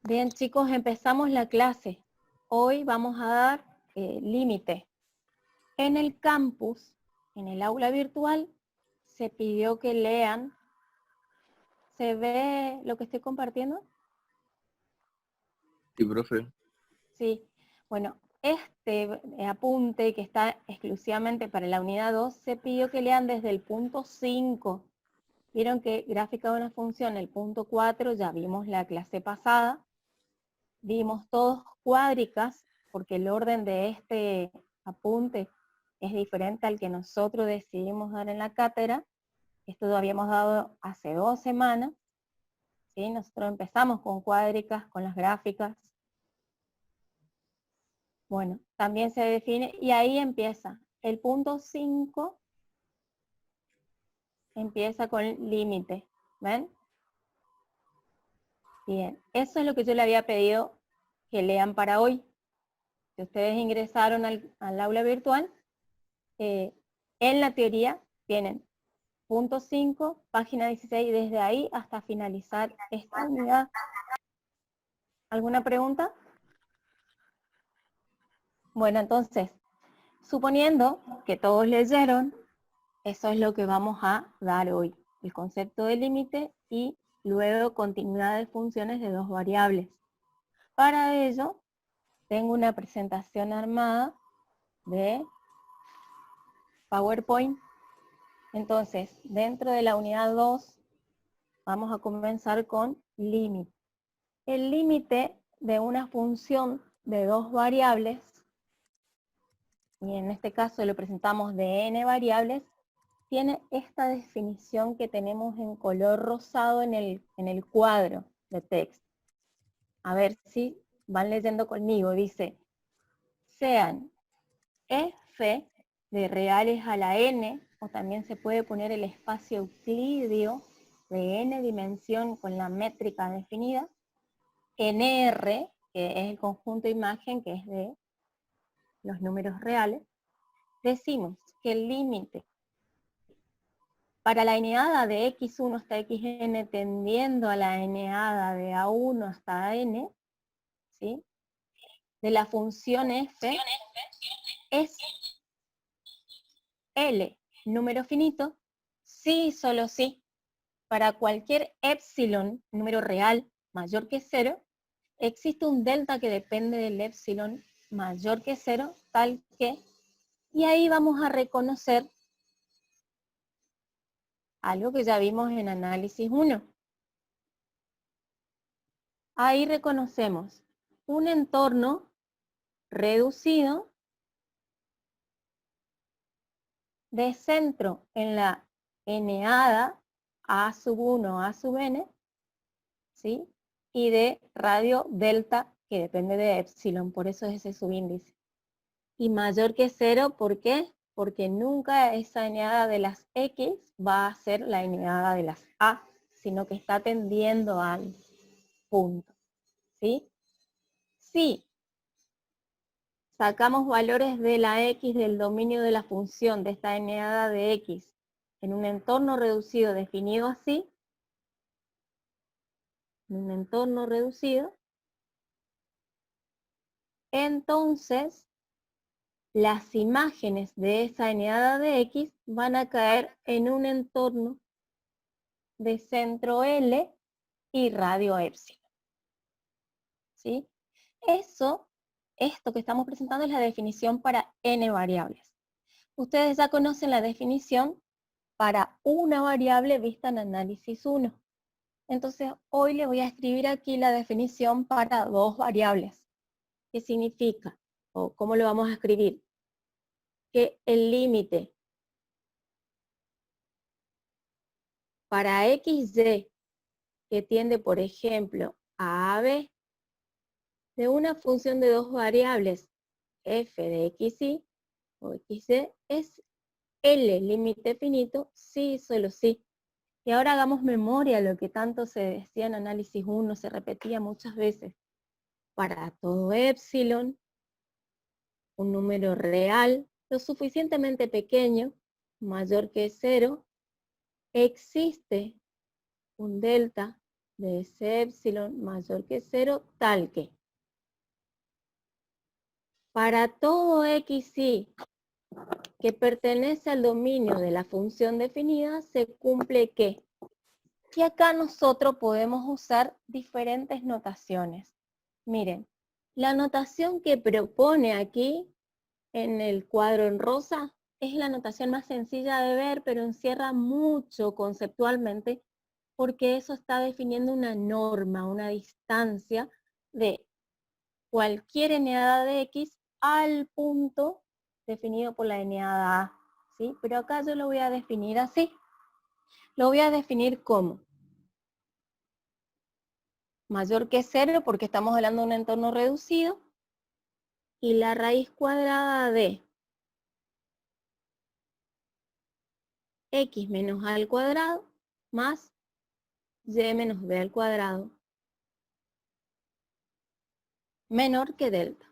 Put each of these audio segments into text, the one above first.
Bien, chicos, empezamos la clase. Hoy vamos a dar límite. En el campus, en el aula virtual, se pidió que lean. ¿Se ve lo que estoy compartiendo? Sí, profe. Sí. Bueno, este apunte que está exclusivamente para la unidad 2, se pidió que lean desde el punto 5. Vieron que gráfica de una función, el punto 4, ya vimos la clase pasada. Vimos todos cuádricas, porque el orden de este apunte es diferente al que nosotros decidimos dar en la cátedra. Esto lo habíamos dado hace 2 semanas. ¿Sí? Nosotros empezamos con cuádricas, con las gráficas. Bueno, también se define, y ahí empieza. El punto 5 empieza con límite. ¿Ven? Bien, eso es lo que yo le había pedido que lean para hoy. Si ustedes ingresaron al aula virtual, en la teoría tienen punto 5, página 16, desde ahí hasta finalizar esta unidad. ¿Alguna pregunta? Bueno, entonces, suponiendo que todos leyeron, eso es lo que vamos a dar hoy. El concepto de límite y luego continuidad de funciones de dos variables. Para ello, tengo una presentación armada de PowerPoint. Entonces, dentro de la unidad 2, vamos a comenzar con límite. El límite de una función de dos variables, y en este caso lo presentamos de n variables, tiene esta definición que tenemos en color rosado en el cuadro de texto. A ver si van leyendo conmigo. Dice, sean f de reales a la n, o también se puede poner el espacio euclidio de n dimensión con la métrica definida, nr, que es el conjunto de imagen, que es de los números reales, decimos que el límite para la eneada de x1 hasta xn tendiendo a la eneada de a1 hasta n, ¿sí?, de la función f es L, número finito, sí y solo sí. Para cualquier epsilon, número real, mayor que 0, existe un delta que depende del epsilon mayor que 0, tal que, y ahí vamos a reconocer algo que ya vimos en análisis 1. Ahí reconocemos un entorno reducido de centro en la eneada a sub 1 a sub n, ¿sí?, y de radio delta, que depende de epsilon, por eso es ese subíndice. Y mayor que 0, ¿por qué? Porque nunca esa eneada de las x va a ser la eneada de las a, sino que está tendiendo al punto, ¿sí? Si sacamos valores de la x del dominio de la función de esta eneada de x en un entorno reducido definido así, en un entorno reducido, entonces las imágenes de esa eneada de x van a caer en un entorno de centro L y radio epsilon, ¿sí? Esto que estamos presentando es la definición para n variables. Ustedes ya conocen la definición para una variable vista en análisis 1. Entonces, hoy le voy a escribir aquí la definición para dos variables. ¿Qué significa? ¿O cómo lo vamos a escribir? Que el límite para xy que tiende, por ejemplo, a AB de una función de dos variables, f de xy o xy, es L, límite finito, sí y solo sí. Y ahora hagamos memoria, lo que tanto se decía en análisis 1, se repetía muchas veces. Para todo epsilon, un número real, lo suficientemente pequeño, mayor que 0, existe un delta de ese epsilon mayor que 0, tal que para todo xy que pertenece al dominio de la función definida, se cumple que. Y acá nosotros podemos usar diferentes notaciones. Miren, la notación que propone aquí en el cuadro en rosa es la notación más sencilla de ver, pero encierra mucho conceptualmente, porque eso está definiendo una norma, una distancia de cualquier eneada de X al punto definido por la eneada A, ¿sí? Pero acá yo lo voy a definir así. Lo voy a definir como mayor que 0, porque estamos hablando de un entorno reducido, y la raíz cuadrada de X menos A al cuadrado más Y menos B al cuadrado menor que delta.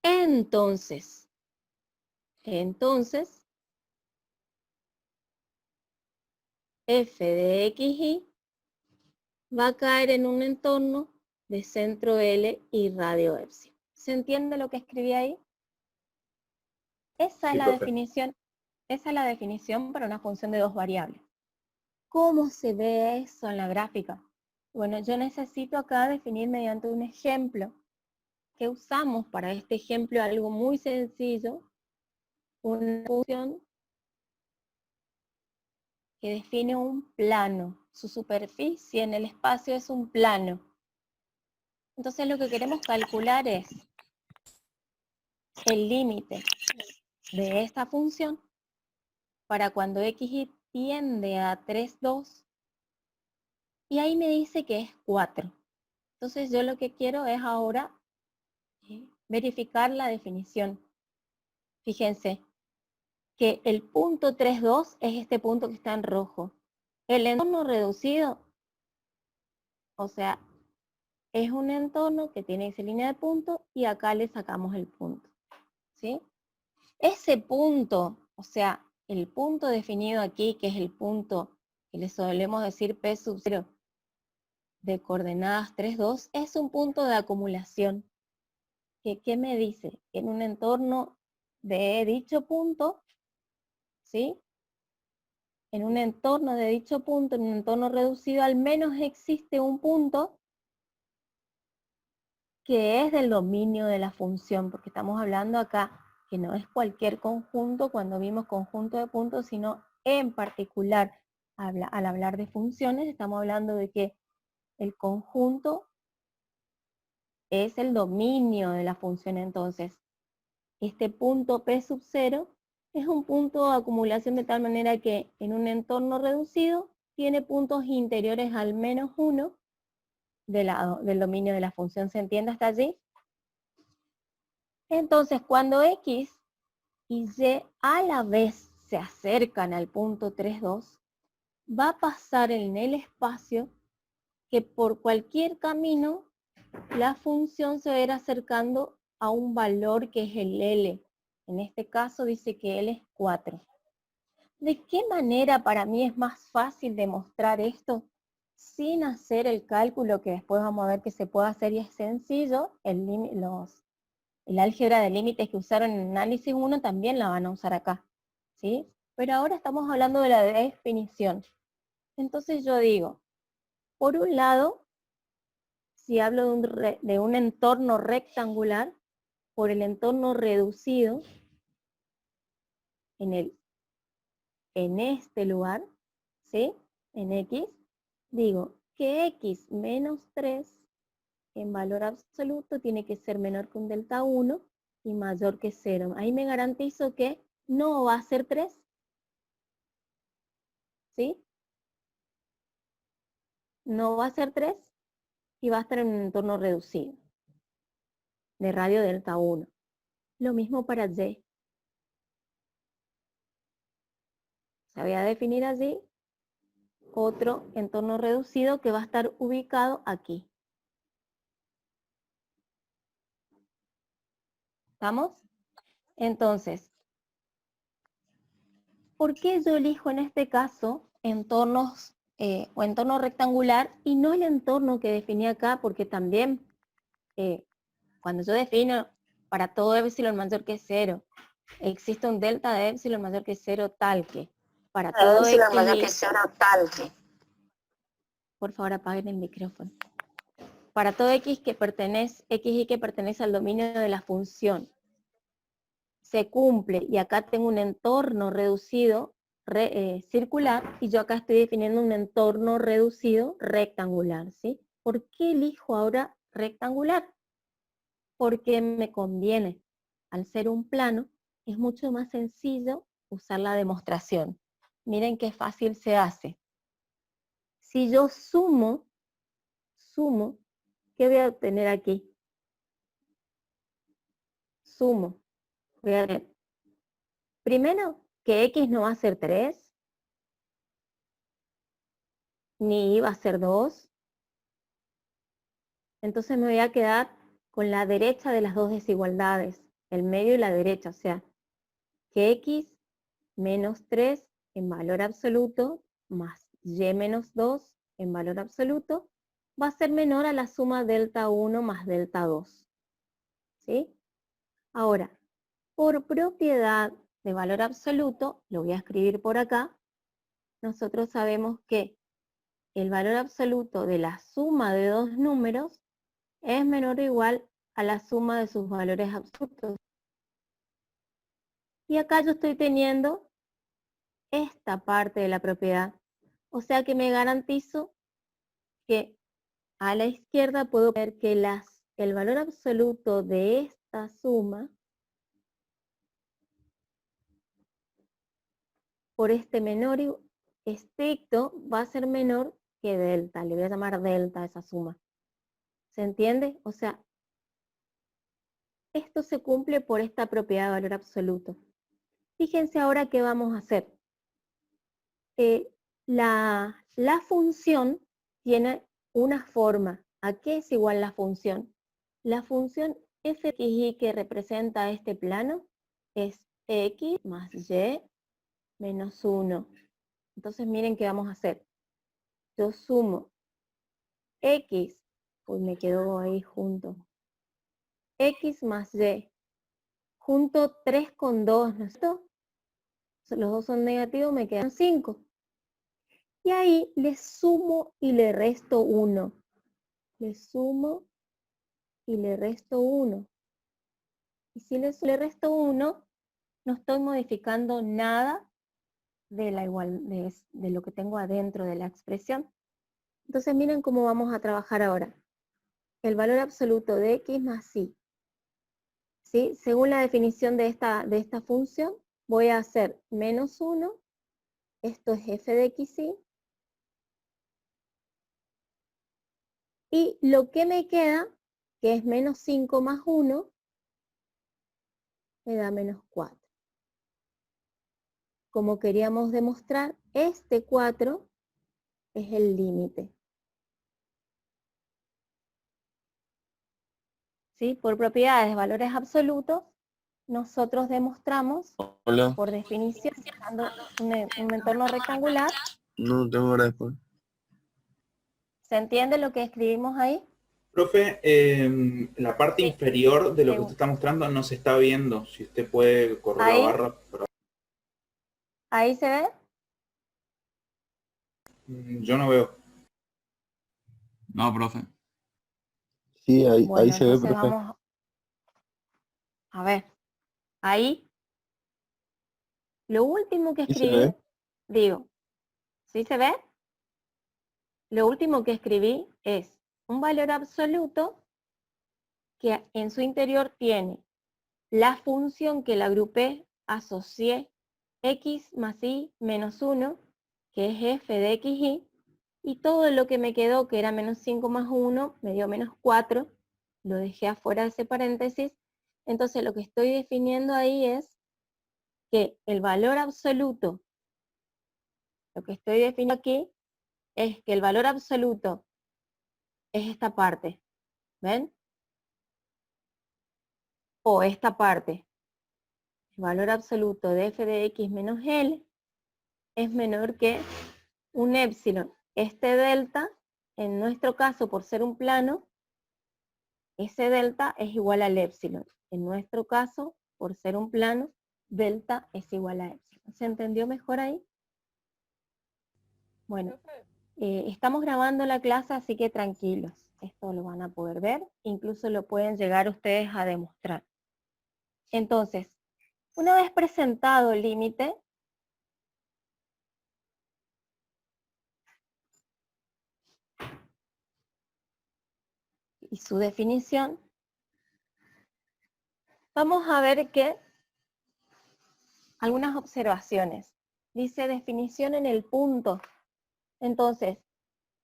Entonces, f de xy va a caer en un entorno de centro L y radio epsilon. ¿Se entiende lo que escribí ahí? Esa es la definición para una función de dos variables. ¿Cómo se ve eso en la gráfica? Bueno, yo necesito acá definir mediante un ejemplo que usamos para este ejemplo algo muy sencillo, una función que define un plano. Su superficie en el espacio es un plano. Entonces lo que queremos calcular es el límite de esta función para cuando x tiende a 3,2 y ahí me dice que es 4. Entonces yo lo que quiero es ahora verificar la definición. Fíjense que el punto 3,2 es este punto que está en rojo. El entorno reducido, o sea, es un entorno que tiene esa línea de punto y acá le sacamos el punto, ¿sí? Ese punto, o sea, el punto definido aquí, que es el punto que le solemos decir P sub 0 de coordenadas 3,2, es un punto de acumulación. ¿Qué me dice? En un entorno de dicho punto, ¿sí? En un entorno de dicho punto, en un entorno reducido, al menos existe un punto que es del dominio de la función, porque estamos hablando acá que no es cualquier conjunto cuando vimos conjunto de puntos, sino en particular, al hablar de funciones, estamos hablando de que el conjunto es el dominio de la función. Entonces, este punto P sub 0 es un punto de acumulación de tal manera que en un reducido tiene puntos interiores al menos 1 del dominio de la función. ¿Se entiende hasta allí? Entonces, cuando X y Y a la vez se acercan al punto 3,2, va a pasar en el espacio que por cualquier camino la función se va a ir acercando a un valor que es el L. En este caso dice que L es 4. ¿De qué manera para mí es más fácil demostrar esto sin hacer el cálculo que después vamos a ver que se puede hacer y es sencillo? El álgebra de límites que usaron en análisis 1 también la van a usar acá, ¿sí? Pero ahora estamos hablando de la definición. Entonces yo digo, por un lado, si hablo de un entorno rectangular, por el entorno reducido, en este lugar, ¿sí? En X, digo que X menos 3 en valor absoluto tiene que ser menor que un delta 1 y mayor que 0. Ahí me garantizo que no va a ser 3, ¿sí? No va a ser 3 y va a estar en un entorno reducido, de radio delta 1. Lo mismo para Y. Se voy a definir allí otro entorno reducido que va a estar ubicado aquí. ¿Estamos? Entonces, ¿por qué yo elijo en este caso entornos o entorno rectangular, y no el entorno que definí acá, porque también cuando yo defino para todo epsilon mayor que 0, existe un delta de epsilon mayor que 0 tal que para todo Epsilon x mayor que y... 0 tal que. Por favor, apaguen el micrófono. Para todo x y que pertenece al dominio de la función se cumple, y acá tengo un entorno reducido circular, y yo acá estoy definiendo un entorno reducido rectangular, ¿sí? ¿Por qué elijo ahora rectangular? Porque me conviene. Al ser un plano, es mucho más sencillo usar la demostración. Miren qué fácil se hace. Si yo sumo, ¿qué voy a obtener aquí? Sumo. Voy a ver. Primero, que x no va a ser 3, ni y va a ser 2. Entonces me voy a quedar con la derecha de las dos desigualdades, el medio y la derecha, o sea, que x menos 3 en valor absoluto más y menos 2 en valor absoluto va a ser menor a la suma delta 1 más delta 2. ¿Sí? Ahora, por propiedad de valor absoluto, lo voy a escribir por acá, nosotros sabemos que el valor absoluto de la suma de dos números es menor o igual a la suma de sus valores absolutos. Y acá yo estoy teniendo esta parte de la propiedad. O sea que me garantizo que a la izquierda puedo ver que el valor absoluto de esta suma por este menor estricto va a ser menor que delta. Le voy a llamar delta a esa suma. ¿Se entiende? O sea, esto se cumple por esta propiedad de valor absoluto. Fíjense ahora qué vamos a hacer. La función tiene una forma. ¿A qué es igual la función? La función f de y que representa este plano es x más y menos 1. Entonces miren qué vamos a hacer. Yo sumo x, pues me quedó ahí junto, x más y, junto 3 con 2, ¿no es cierto? Los dos son negativos, me quedan 5. Y ahí le sumo y le resto 1. Le sumo y le resto 1. Y si le resto 1, no estoy modificando nada de lo que tengo adentro de la expresión. Entonces miren cómo vamos a trabajar ahora. El valor absoluto de x más y. ¿Sí? Según la definición de esta función, voy a hacer menos 1. Esto es f de x y. Y lo que me queda, que es menos 5 más 1, me da menos 4. Como queríamos demostrar, este 4 es el límite. ¿Sí? Por propiedades de valores absolutos, nosotros demostramos, Hola, por definición, usando un entorno rectangular. no tengo hora después. ¿Se entiende lo que escribimos ahí? Profe, la parte Sí. inferior de lo que Sí. usted está mostrando no se está viendo. Si usted puede correr la Ahí, barra. ahí se ve. Yo no veo. No, profe. Sí, ahí Bueno, se ve, entonces profe. vamos a ver. Ahí, lo último que Sí se escribí, ve. digo, ¿sí se ve? Lo último que escribí es un valor absoluto que en su interior tiene la función que la agrupé, asocié x más y menos 1, que es f de x y todo lo que me quedó, que era menos 5 más 1, me dio menos 4, lo dejé afuera de ese paréntesis. Entonces lo que estoy definiendo ahí es que el valor absoluto, lo que estoy definiendo aquí, es que el valor absoluto es esta parte, ¿ven? O esta parte, el valor absoluto de f de x menos L es menor que un épsilon este delta, en nuestro caso, por ser un plano, ese delta es igual al épsilon. En nuestro caso, por ser un plano, delta es igual a épsilon. ¿Se entendió mejor ahí? Bueno, estamos grabando la clase, así que tranquilos. Esto lo van a poder ver, incluso lo pueden llegar ustedes a demostrar. Entonces, una vez presentado el límite, y su definición, vamos a ver que algunas observaciones. Dice definición en el punto. Entonces,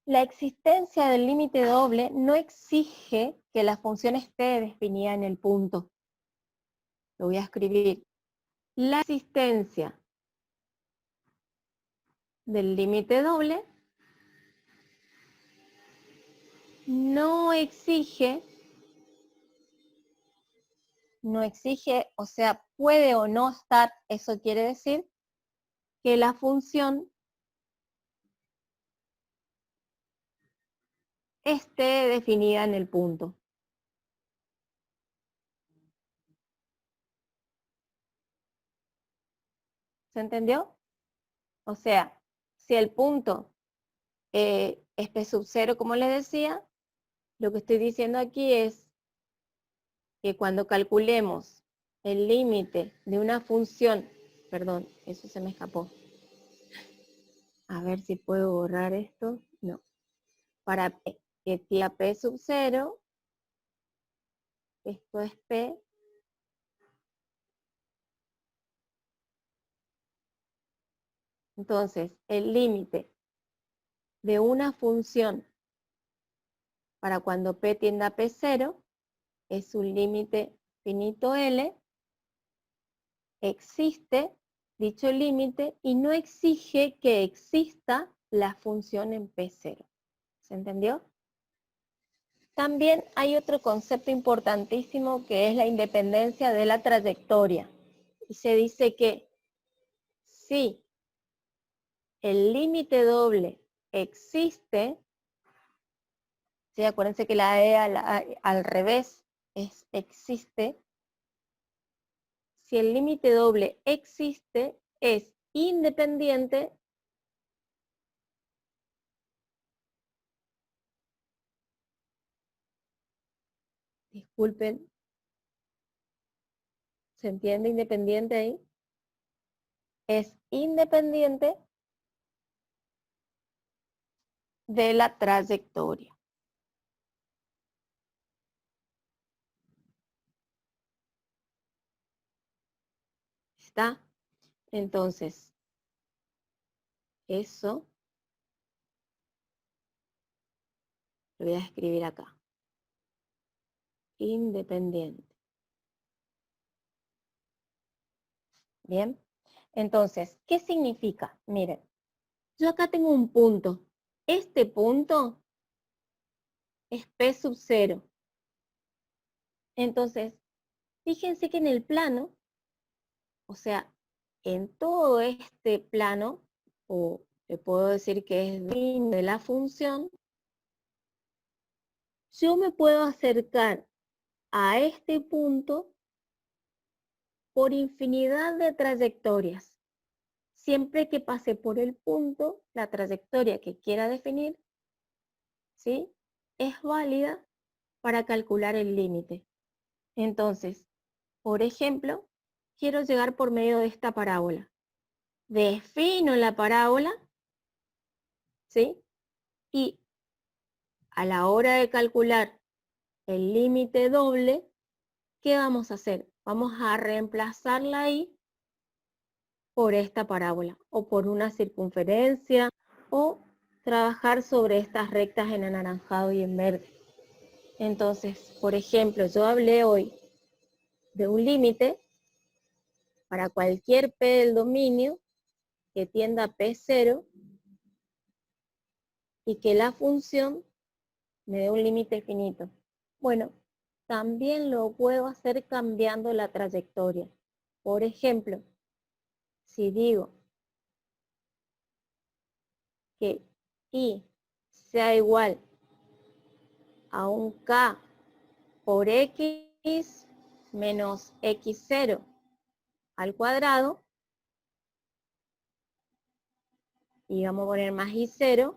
la existencia del límite doble no exige que la función esté definida en el punto. Lo voy a escribir. La existencia del límite doble no exige, o sea, puede o no estar, eso quiere decir que la función esté definida en el punto. ¿Se entendió? O sea, si el punto es P sub 0, como les decía, lo que estoy diciendo aquí es que cuando calculemos el límite de una función, perdón, eso se me escapó. A ver si puedo borrar esto. No. Para P, que tía P sub 0, esto es P. Entonces, el límite de una función para cuando P tienda a P0 es un límite finito L. Existe dicho límite y no exige que exista la función en P0. ¿Se entendió? También hay otro concepto importantísimo que es la independencia de la trayectoria. Y se dice que si el límite doble existe, ¿sí? Acuérdense que la E al revés es existe. Si el límite doble existe, es independiente disculpen, ¿se entiende independiente ahí? Es independiente de la trayectoria. ¿Está? Entonces, eso lo voy a escribir acá. Independiente. Bien. Entonces, ¿qué significa? Miren, yo acá tengo un punto. Este punto es P sub 0. Entonces, fíjense que en el plano, o sea, en todo este plano, o le puedo decir que es de la función, yo me puedo acercar a este punto por infinidad de trayectorias. Siempre que pase por el punto, la trayectoria que quiera definir, ¿sí?, es válida para calcular el límite. Entonces, por ejemplo, quiero llegar por medio de esta parábola. Defino la parábola, ¿sí? Y a la hora de calcular el límite doble, ¿qué vamos a hacer? Vamos a reemplazarla ahí por esta parábola, o por una circunferencia, o trabajar sobre estas rectas en anaranjado y en verde. Entonces, por ejemplo, yo hablé hoy de un límite para cualquier P del dominio que tienda a P0 y que la función me dé un límite finito. Bueno, también lo puedo hacer cambiando la trayectoria. Por ejemplo, si digo que y sea igual a un k por x menos x0 al cuadrado, y vamos a poner más y0,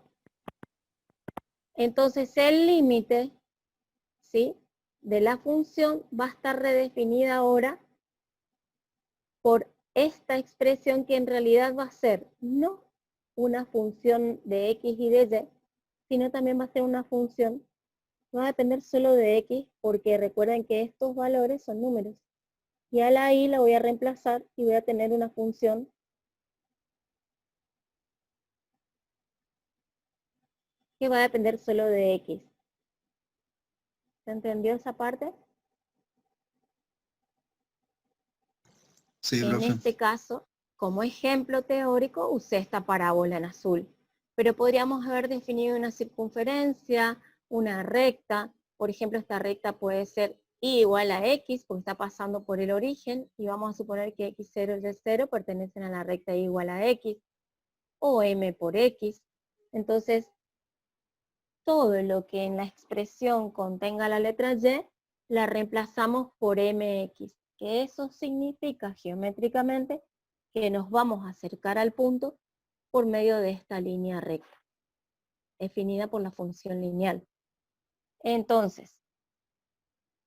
entonces el límite, ¿sí?, de la función va a estar redefinida ahora por esta expresión que en realidad va a ser no una función de x y de y, sino también va a ser una función, no va a depender solo de x, porque recuerden que estos valores son números. Y a la y la voy a reemplazar y voy a tener una función que va a depender solo de x. ¿Se entendió esa parte? Sí, En profe. este caso, como ejemplo teórico, usé esta parábola en azul. Pero podríamos haber definido una circunferencia, una recta. Por ejemplo, esta recta puede ser y igual a x, porque está pasando por el origen, y vamos a suponer que x0 y y0 pertenecen a la recta y igual a x, o m por x. Entonces, todo lo que en la expresión contenga la letra y, la reemplazamos por mx, que eso significa geométricamente que nos vamos a acercar al punto por medio de esta línea recta, definida por la función lineal. Entonces,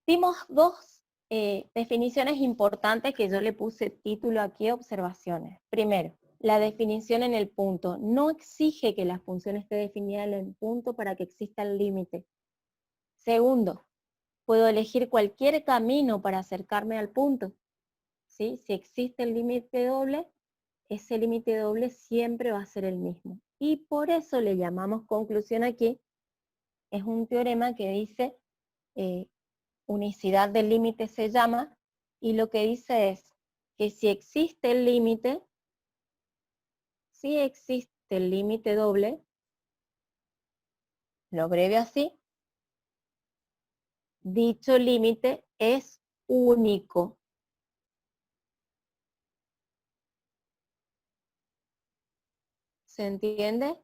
vimos dos definiciones importantes que yo le puse título aquí, observaciones. Primero, la definición en el punto. No exige que la función esté definida en el punto para que exista el límite. Segundo, puedo elegir cualquier camino para acercarme al punto, ¿sí? Si existe el límite doble, ese límite doble siempre va a ser el mismo. Y por eso le llamamos conclusión aquí. Es un teorema que dice unicidad del límite se llama, y lo que dice es que si existe el límite, si existe el límite doble, lo abrevio así, dicho límite es único. ¿Se entiende?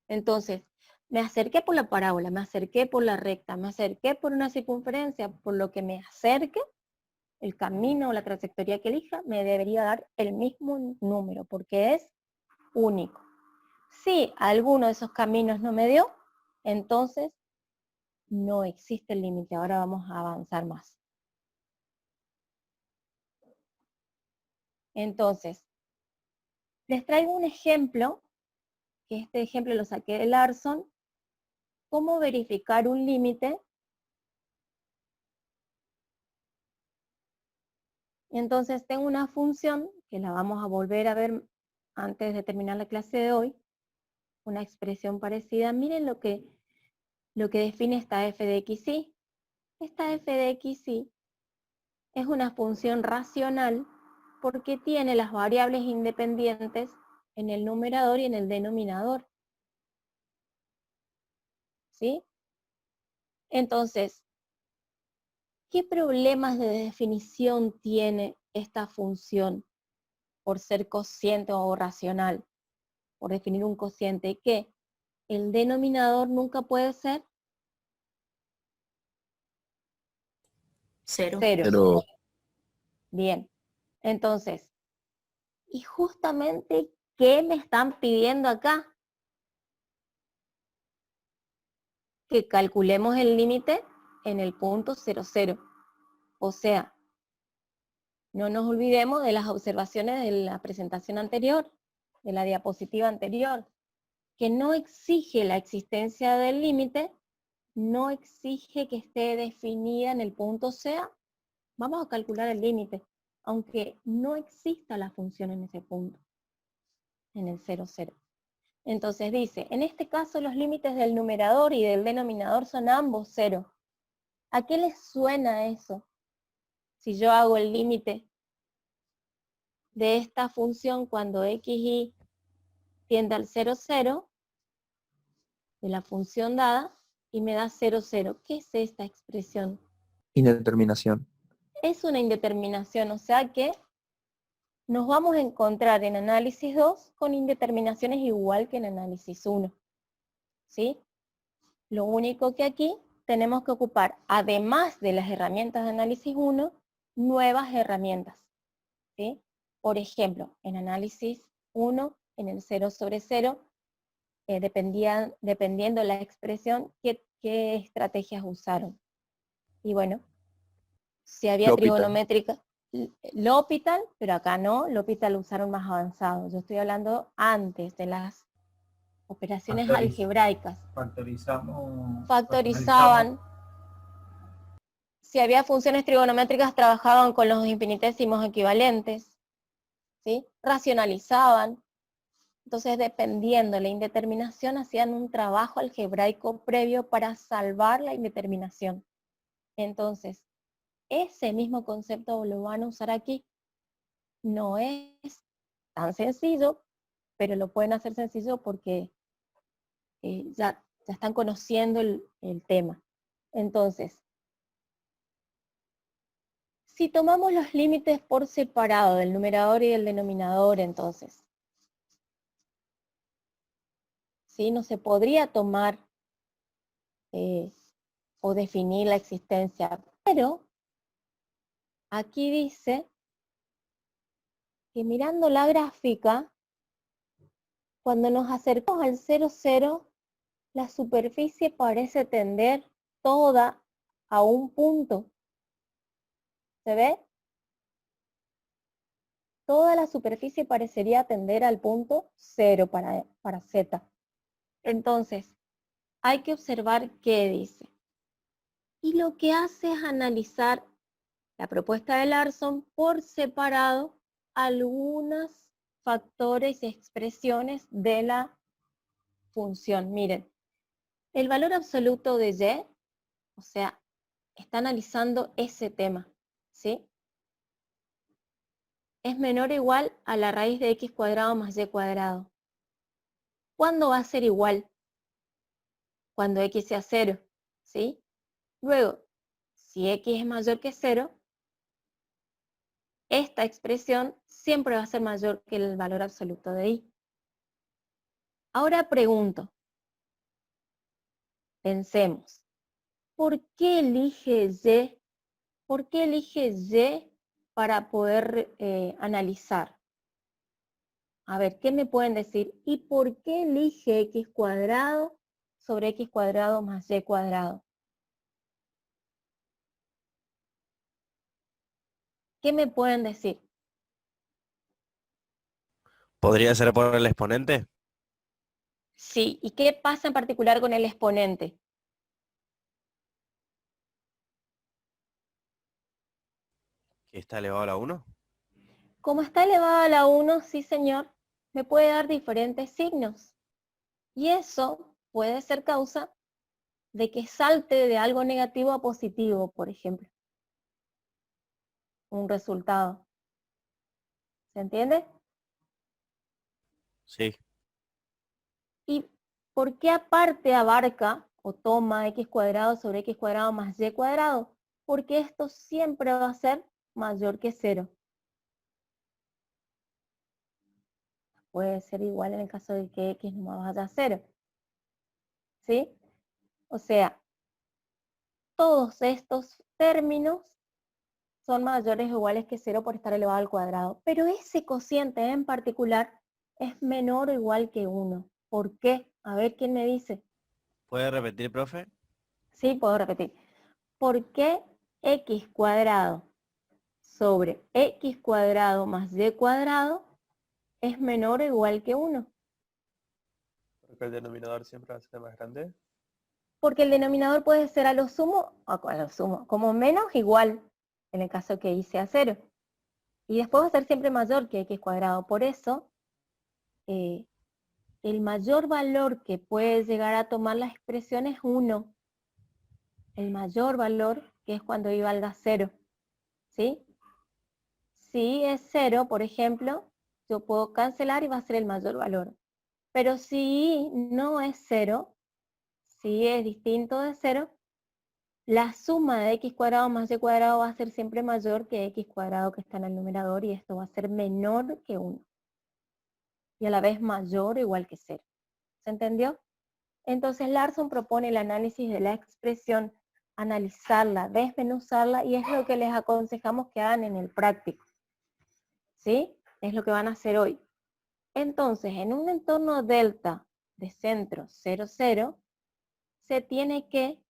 Entonces, me acerqué por la parábola, me acerqué por la recta, me acerqué por una circunferencia, por lo que me acerque, el camino o la trayectoria que elija, me debería dar el mismo número, porque es único. Si alguno de esos caminos no me dio, entonces no existe el límite. Ahora vamos a avanzar más. Entonces, les traigo un ejemplo, que este ejemplo lo saqué de Larson, cómo verificar un límite. Entonces tengo una función, que la vamos a volver a ver antes de terminar la clase de hoy, una expresión parecida. Miren lo que define esta f de x, y. Esta f de x, y es una función racional porque tiene las variables independientes en el numerador y en el denominador. ¿Sí? Entonces, ¿qué problemas de definición tiene esta función por ser cociente o racional? Por definir un cociente, que el denominador nunca puede ser Cero. cero. Pero Bien, entonces, ¿y justamente qué me están pidiendo acá? Que calculemos el límite en el punto 0,0. O sea, no nos olvidemos de las observaciones de la presentación anterior, de la diapositiva anterior, que no exige la existencia del límite, no exige que esté definida en el punto sea. Vamos a calcular el límite, aunque no exista la función en ese punto, en el 0,0. Entonces dice, en este caso los límites del numerador y del denominador son ambos 0. ¿A qué les suena eso? Si yo hago el límite de esta función cuando x, y tiende al 0,0, de la función dada, y me da 0,0. ¿Qué es esta expresión? Indeterminación. Es una indeterminación, o sea que nos vamos a encontrar en análisis 2 con indeterminaciones igual que en análisis 1. ¿sí? Lo único que aquí tenemos que ocupar, además de las herramientas de análisis 1, nuevas herramientas, ¿sí? Por ejemplo, en análisis 1, en el 0 sobre 0, dependiendo la expresión, qué estrategias usaron. Y bueno, si había L'Hopital. trigonométrica, L'Hopital, pero acá no, L'Hopital lo usaron más avanzado. Yo estoy hablando antes de las operaciones algebraicas. Factorizaban. Si había funciones trigonométricas, trabajaban con los infinitésimos equivalentes, ¿sí? Racionalizaban. Entonces, dependiendo de la indeterminación, hacían un trabajo algebraico previo para salvar la indeterminación. Entonces, ese mismo concepto lo van a usar aquí. No es tan sencillo, pero lo pueden hacer sencillo porque ya están conociendo el tema. Entonces, si tomamos los límites por separado del numerador y del denominador, entonces, ¿sí? No se podría tomar o definir la existencia, pero aquí dice que mirando la gráfica, cuando nos acercamos al 0, 0, la superficie parece tender toda a un punto. ¿Se ve? Toda la superficie parecería tender al punto 0 para Z. Entonces, hay que observar qué dice. Y lo que hace es analizar la propuesta de Larson por separado algunos factores y expresiones de la función. Miren, el valor absoluto de Y, o sea, está analizando ese tema, ¿sí? Es menor o igual a la raíz de x cuadrado más y cuadrado. ¿Cuándo va a ser igual? Cuando x sea 0, ¿sí? Luego, si x es mayor que 0, esta expresión siempre va a ser mayor que el valor absoluto de y. Ahora pregunto, pensemos, ¿por qué elige y? ¿Por qué elige y para poder analizar? A ver, ¿qué me pueden decir? ¿Y por qué elige x cuadrado sobre x cuadrado más y cuadrado? ¿Qué me pueden decir? ¿Podría ser por el exponente? Sí, ¿y qué pasa en particular con el exponente? ¿Que está elevado a la 1? Como está elevado a la 1, sí señor, me puede dar diferentes signos. Y eso puede ser causa de que salte de algo negativo a positivo, por ejemplo. Un resultado. ¿Se entiende? Sí. ¿Y por qué aparte abarca o toma x cuadrado sobre x cuadrado más y cuadrado? Porque esto siempre va a ser mayor que 0. Puede ser igual en el caso de que x no vaya a 0. ¿Sí? O sea, todos estos términos son mayores o iguales que 0 por estar elevado al cuadrado. Pero ese cociente en particular es menor o igual que 1. ¿Por qué? A ver quién me dice. ¿Puede repetir, profe? Sí, puedo repetir. ¿Por qué x cuadrado sobre x cuadrado más y cuadrado es menor o igual que 1? Porque el denominador siempre va a ser más grande. Porque el denominador puede ser a lo sumo, como menos igual, en el caso que y sea 0. Y después va a ser siempre mayor que x cuadrado. Por eso, el mayor valor que puede llegar a tomar la expresión es 1. El mayor valor, que es cuando y valga 0. ¿Sí? Si es 0, por ejemplo, yo puedo cancelar y va a ser el mayor valor. Pero si no es 0, si es distinto de 0, la suma de x cuadrado más y cuadrado va a ser siempre mayor que x cuadrado que está en el numerador y esto va a ser menor que 1. Y a la vez mayor o igual que 0. ¿Se entendió? Entonces Larson propone el análisis de la expresión, analizarla, desmenuzarla, y es lo que les aconsejamos que hagan en el práctico. ¿Sí? Es lo que van a hacer hoy. Entonces, en un entorno delta de centro 0, 0, se tiene que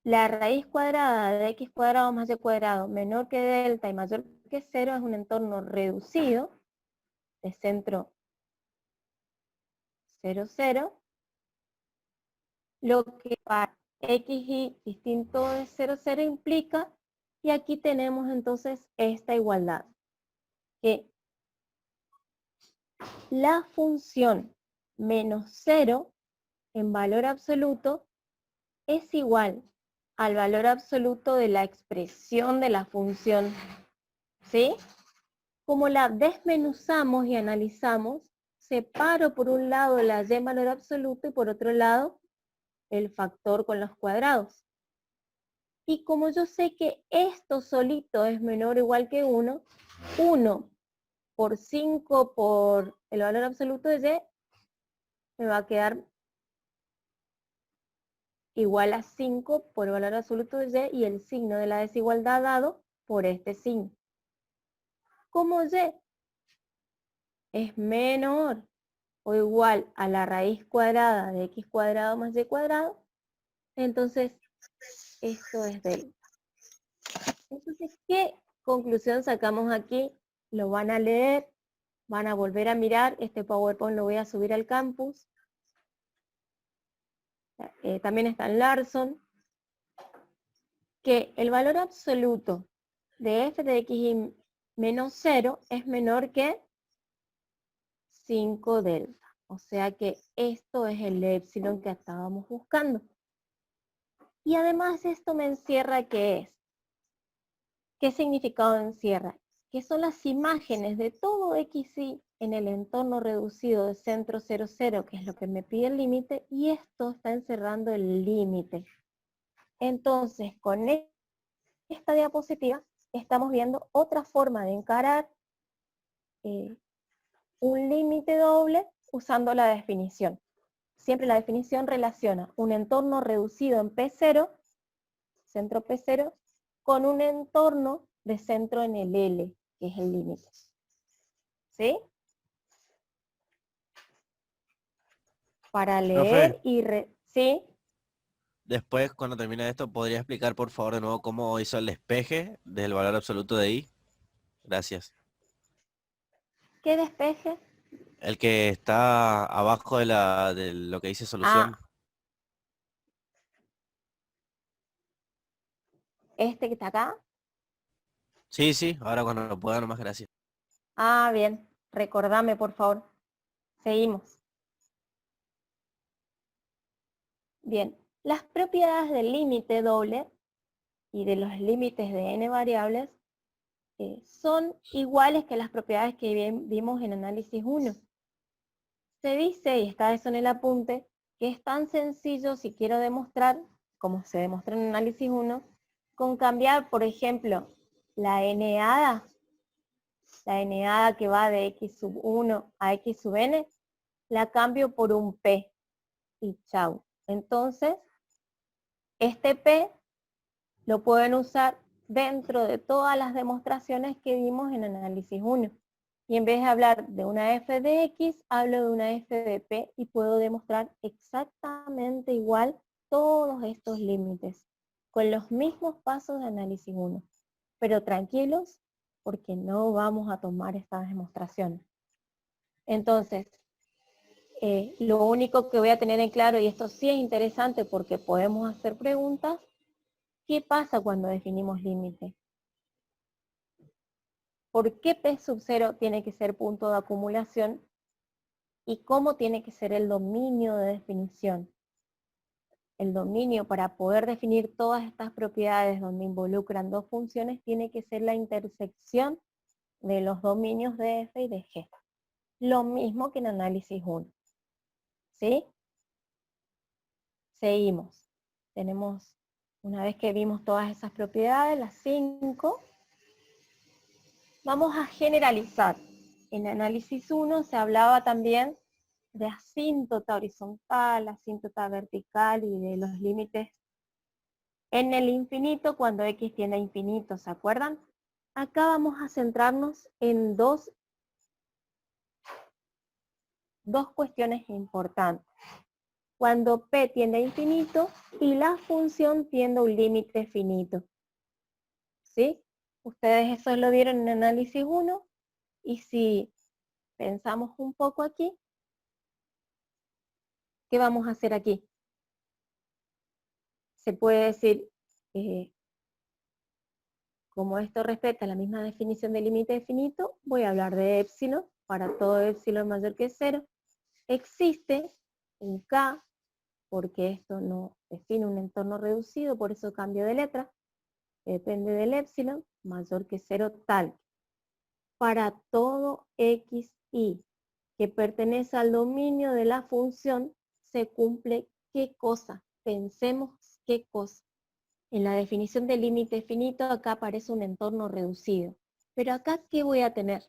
la raíz cuadrada de x cuadrado más y cuadrado menor que delta y mayor que 0 es un entorno reducido de centro 0, 0, lo que para xy distinto de 0, 0 implica, y aquí tenemos entonces esta igualdad, que la función menos 0 en valor absoluto es igual al valor absoluto de la expresión de la función, ¿sí? Como la desmenuzamos y analizamos, separo por un lado la y en valor absoluto y por otro lado el factor con los cuadrados. Y como yo sé que esto solito es menor o igual que 1, 1 por 5 por el valor absoluto de y me va a quedar igual a 5 por el valor absoluto de y el signo de la desigualdad dado por este signo. Como y es menor o igual a la raíz cuadrada de x cuadrado más y cuadrado, entonces esto es delta. Entonces, ¿qué conclusión sacamos aquí? Lo van a leer, van a volver a mirar, este PowerPoint lo voy a subir al campus. También está en Larson, que el valor absoluto de f de x menos 0 es menor que 5 delta. O sea que esto es el epsilon que estábamos buscando. Y además esto me encierra ¿qué es? ¿Qué significado encierra? Que son las imágenes de todo xy en el entorno reducido de centro 0, 0, que es lo que me pide el límite, y esto está encerrando el límite. Entonces, con esta diapositiva estamos viendo otra forma de encarar un límite doble usando la definición. Siempre la definición relaciona un entorno reducido en P0, centro P0, con un entorno de centro en el L, que es el límite. ¿Sí? Para leer Profe, ¿sí? después cuando termine esto, ¿podría explicar por favor de nuevo cómo hizo el despeje del valor absoluto de y? Gracias. ¿Qué despeje? El que está abajo de lo que dice solución. Este que está acá. Sí, sí, ahora cuando lo pueda nomás, gracias. Bien. Recordame, por favor. Seguimos. Bien. Las propiedades del límite doble y de los límites de n variables son iguales que las propiedades que vimos en análisis 1. Se dice, y está eso en el apunte, que es tan sencillo si quiero demostrar, como se demostró en análisis 1, con cambiar, por ejemplo, la n-ada que va de x sub 1 a x sub n, la cambio por un p, y chau. Entonces, este p lo pueden usar dentro de todas las demostraciones que vimos en análisis 1. Y en vez de hablar de una f de x, hablo de una f de p y puedo demostrar exactamente igual todos estos límites, con los mismos pasos de análisis 1. Pero tranquilos, porque no vamos a tomar estas demostraciones. Entonces, lo único que voy a tener en claro, y esto sí es interesante porque podemos hacer preguntas, ¿qué pasa cuando definimos límite? ¿Por qué P sub 0 tiene que ser punto de acumulación? ¿Y cómo tiene que ser el dominio de definición? El dominio para poder definir todas estas propiedades donde involucran dos funciones tiene que ser la intersección de los dominios de f y de g. Lo mismo que en análisis 1. ¿Sí? Seguimos. Tenemos, una vez que vimos todas esas propiedades, las 5, vamos a generalizar. En análisis 1 se hablaba también de asíntota horizontal, asíntota vertical y de los límites en el infinito cuando x tiende a infinito, ¿se acuerdan? Acá vamos a centrarnos en dos cuestiones importantes. Cuando p tiende a infinito y la función tiende a un límite finito. ¿Sí? Ustedes eso lo vieron en análisis 1 y si pensamos un poco aquí, ¿qué vamos a hacer aquí? Se puede decir, como esto respeta la misma definición de límite finito, voy a hablar de épsilon, para todo épsilon mayor que 0. Existe un K, porque esto no define un entorno reducido, por eso cambio de letra, depende del épsilon, mayor que 0 tal. Para todo xy que pertenece al dominio de la función, se cumple ¿qué cosa? Pensemos qué cosa. En la definición de límite finito acá aparece un entorno reducido. Pero acá, ¿qué voy a tener?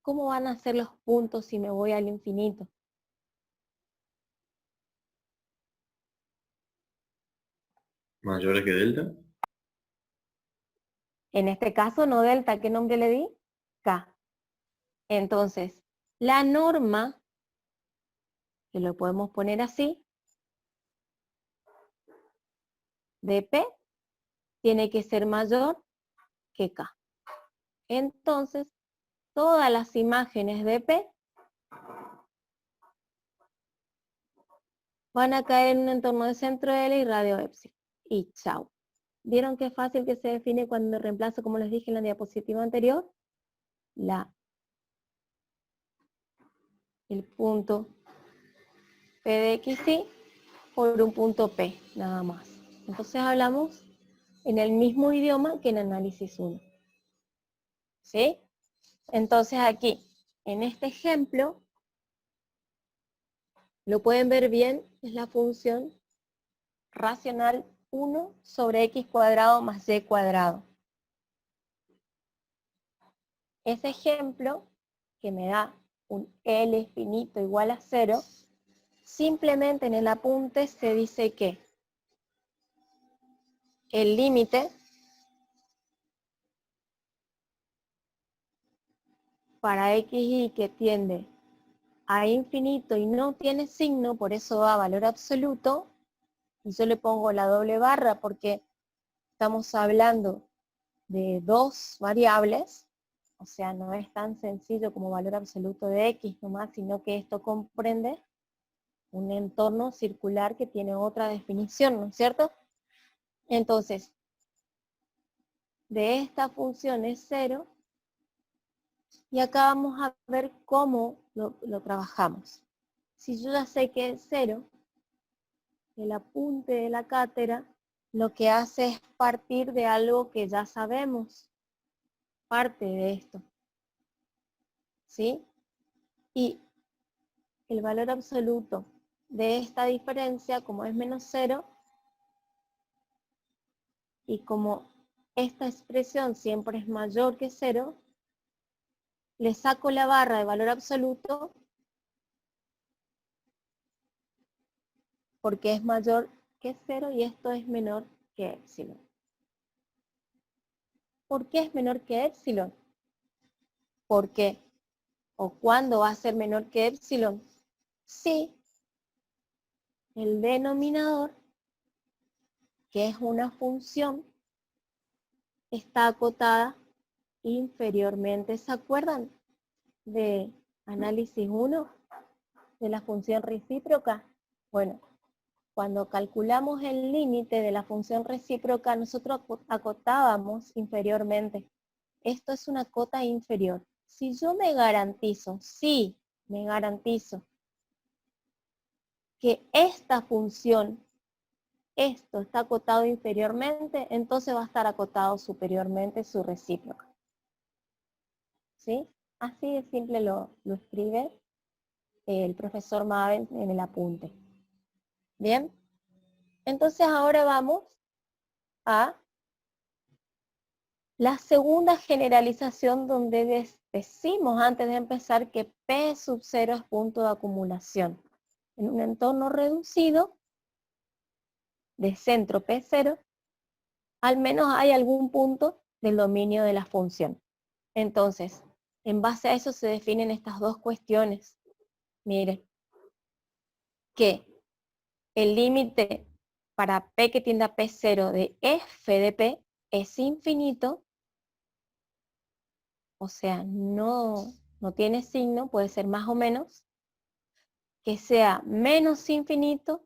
¿Cómo van a ser los puntos si me voy al infinito? ¿Mayores que delta? En este caso no delta, ¿qué nombre le di? K. Entonces, la norma, que lo podemos poner así, de P, tiene que ser mayor que K. Entonces, todas las imágenes de P van a caer en un entorno de centro L y radio epsilon. Y chao. ¿Vieron qué fácil que se define cuando reemplazo, como les dije en la diapositiva anterior? El punto P de XY por un punto P, nada más. Entonces hablamos en el mismo idioma que en análisis 1. ¿Sí? Entonces aquí, en este ejemplo, lo pueden ver bien, es la función racional 1 sobre x cuadrado más y cuadrado. Ese ejemplo, que me da un L finito igual a 0, simplemente en el apunte se dice que el límite para xy que tiende a infinito y no tiene signo, por eso da valor absoluto, y yo le pongo la doble barra porque estamos hablando de dos variables, o sea, no es tan sencillo como valor absoluto de x nomás, sino que esto comprende un entorno circular que tiene otra definición, ¿no es cierto? Entonces, de esta función es 0, y acá vamos a ver cómo lo trabajamos. Si yo ya sé que es 0, el apunte de la cátedra lo que hace es partir de algo que ya sabemos, parte de esto, ¿sí? Y el valor absoluto de esta diferencia, como es menos 0, y como esta expresión siempre es mayor que 0, le saco la barra de valor absoluto porque es mayor que 0 y esto es menor que épsilon. ¿Por qué es menor que épsilon? Porque, o cuándo va a ser menor que épsilon, si el denominador, que es una función, está acotada inferiormente. ¿Se acuerdan de análisis 1 de la función recíproca? Bueno, cuando calculamos el límite de la función recíproca, nosotros acotábamos inferiormente. Esto es una cota inferior. Si yo me garantizo que esta función, esto está acotado inferiormente, entonces va a estar acotado superiormente su recíproca. ¿Sí? Así de simple lo escribe el profesor Maven en el apunte. Bien, entonces ahora vamos a La segunda generalización donde decimos antes de empezar que P sub 0 es punto de acumulación. En un entorno reducido, de centro P0, al menos hay algún punto del dominio de la función. Entonces, en base a eso se definen estas dos cuestiones. Miren, que el límite para P que tiende a P0 de f de P es infinito, o sea, no tiene signo, puede ser más o menos, que sea menos infinito,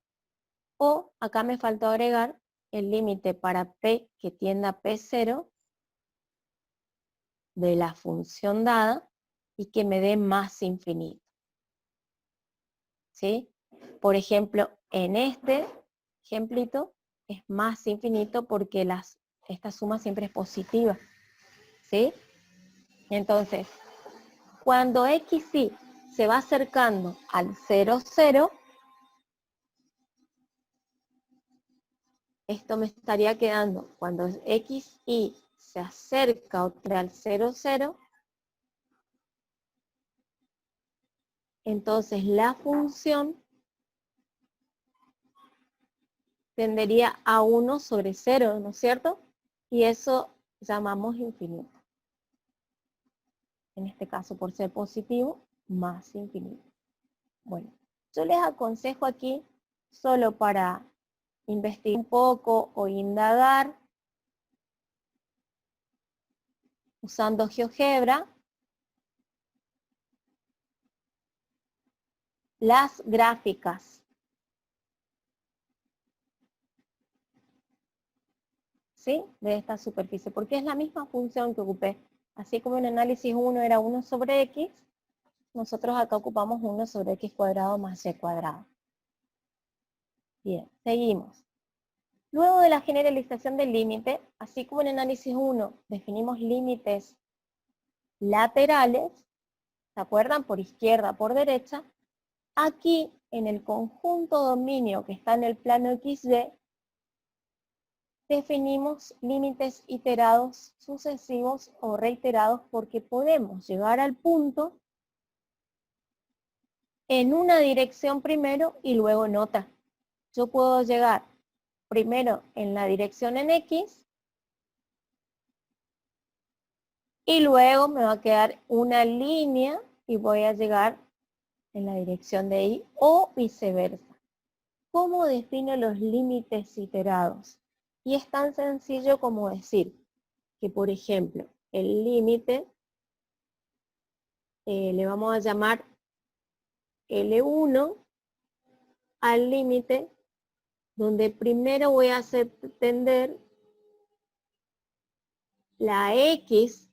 o acá me faltó agregar el límite para P que tienda a P0 de la función dada y que me dé más infinito. ¿Sí? Por ejemplo, en este ejemplito es más infinito porque esta suma siempre es positiva. ¿Sí? Entonces, cuando xy se va acercando al 0, 0, esto me estaría quedando, cuando xy se acerca otra al 0, 0, entonces la función tendería a 1 sobre 0, ¿no es cierto? Y eso llamamos infinito. En este caso, por ser positivo, más infinito. Bueno, yo les aconsejo aquí, solo para investigar un poco o indagar, usando GeoGebra, las gráficas. ¿Sí? De esta superficie, porque es la misma función que ocupé. Así como en análisis 1 era 1 sobre x, nosotros acá ocupamos 1 sobre x cuadrado más y cuadrado. Bien, seguimos. Luego de la generalización del límite, así como en análisis 1 definimos límites laterales, ¿se acuerdan? Por izquierda, por derecha. Aquí, en el conjunto dominio que está en el plano XY, definimos límites iterados, sucesivos o reiterados porque podemos llegar al punto en una dirección primero y luego en otra. Yo puedo llegar primero en la dirección en X y luego me va a quedar una línea y voy a llegar en la dirección de Y o viceversa. ¿Cómo defino los límites iterados? Y es tan sencillo como decir que, por ejemplo, el límite le vamos a llamar L1 al límite donde primero voy a hacer tender la X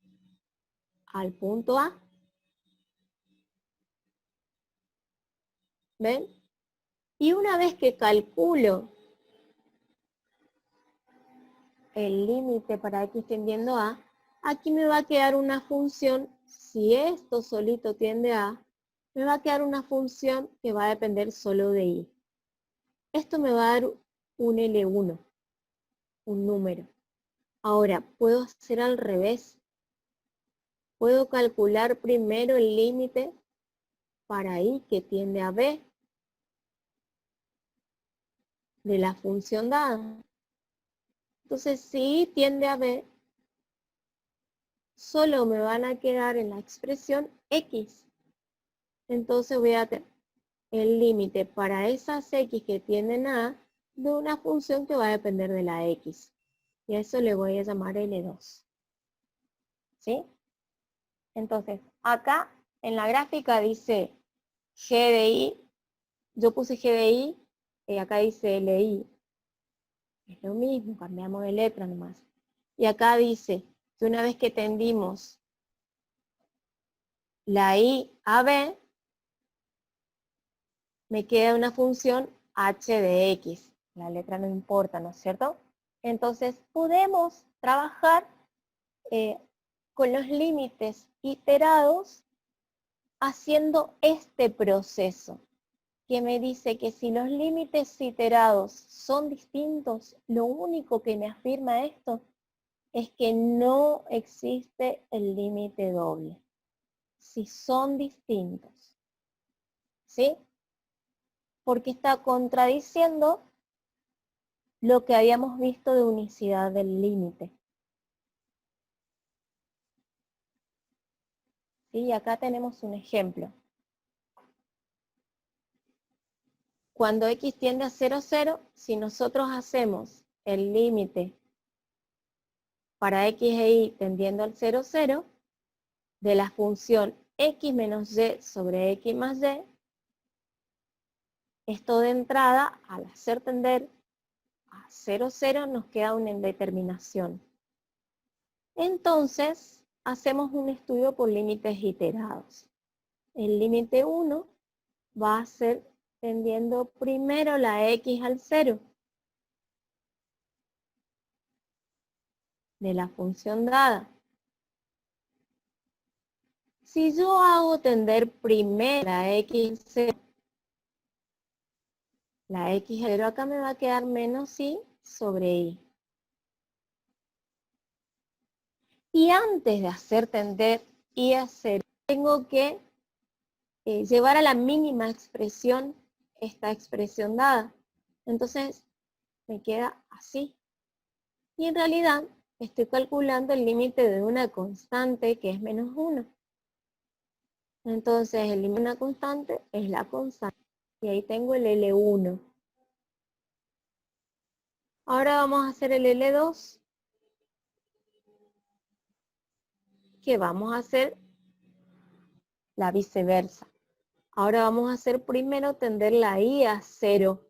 al punto A. ¿Ven? Y una vez que calculo el límite para X tendiendo a, aquí me va a quedar una función, si esto solito tiende a, me va a quedar una función que va a depender solo de Y. Esto me va a dar un L1, un número. Ahora, puedo hacer al revés. Puedo calcular primero el límite para Y que tiende a B de la función dada. Entonces, si Y tiende a B, solo me van a quedar en la expresión X. Entonces voy a tener el límite para esas X que tienden a de una función que va a depender de la X. Y a eso le voy a llamar L2. ¿Sí? Entonces, acá en la gráfica dice G de I. Yo puse G de I y acá dice LI. Es lo mismo, cambiamos de letra nomás. Y acá dice que una vez que tendimos la I a B, me queda una función h de x. La letra no importa, ¿no es cierto? Entonces podemos trabajar con los límites iterados haciendo este proceso, que me dice que si los límites iterados son distintos, lo único que me afirma esto es que no existe el límite doble. Si son distintos. ¿Sí? Porque está contradiciendo lo que habíamos visto de unicidad del límite. ¿Sí? Y acá tenemos un ejemplo. Cuando x tiende a 0, 0, si nosotros hacemos el límite para x e y tendiendo al 0, 0, de la función x menos y sobre x más y, esto de entrada, al hacer tender a 0, 0, nos queda una indeterminación. Entonces, hacemos un estudio por límites iterados. El límite 1 va a ser tendiendo primero la x al 0 de la función dada. Si yo hago tender primero la x al 0, la x al 0 acá me va a quedar menos y sobre y. Y antes de hacer tender y a 0, tengo que llevar a la mínima expresión esta expresión dada. Entonces, me queda así. Y en realidad, estoy calculando el límite de una constante que es menos 1. Entonces, el límite de una constante es la constante. Y ahí tengo el L1. Ahora vamos a hacer el L2. Que vamos a hacer la viceversa. Ahora vamos a hacer primero tender la y a 0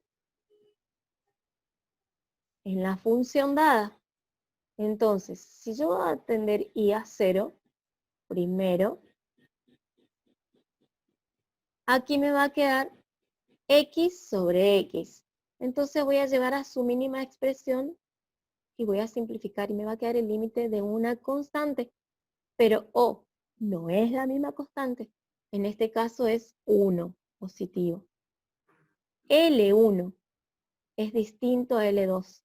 en la función dada. Entonces, si yo voy a tender y a 0, primero, aquí me va a quedar x sobre x. Entonces voy a llevar a su mínima expresión y voy a simplificar y me va a quedar el límite de una constante. Pero O no es la misma constante. En este caso es 1 positivo. L1 es distinto a L2.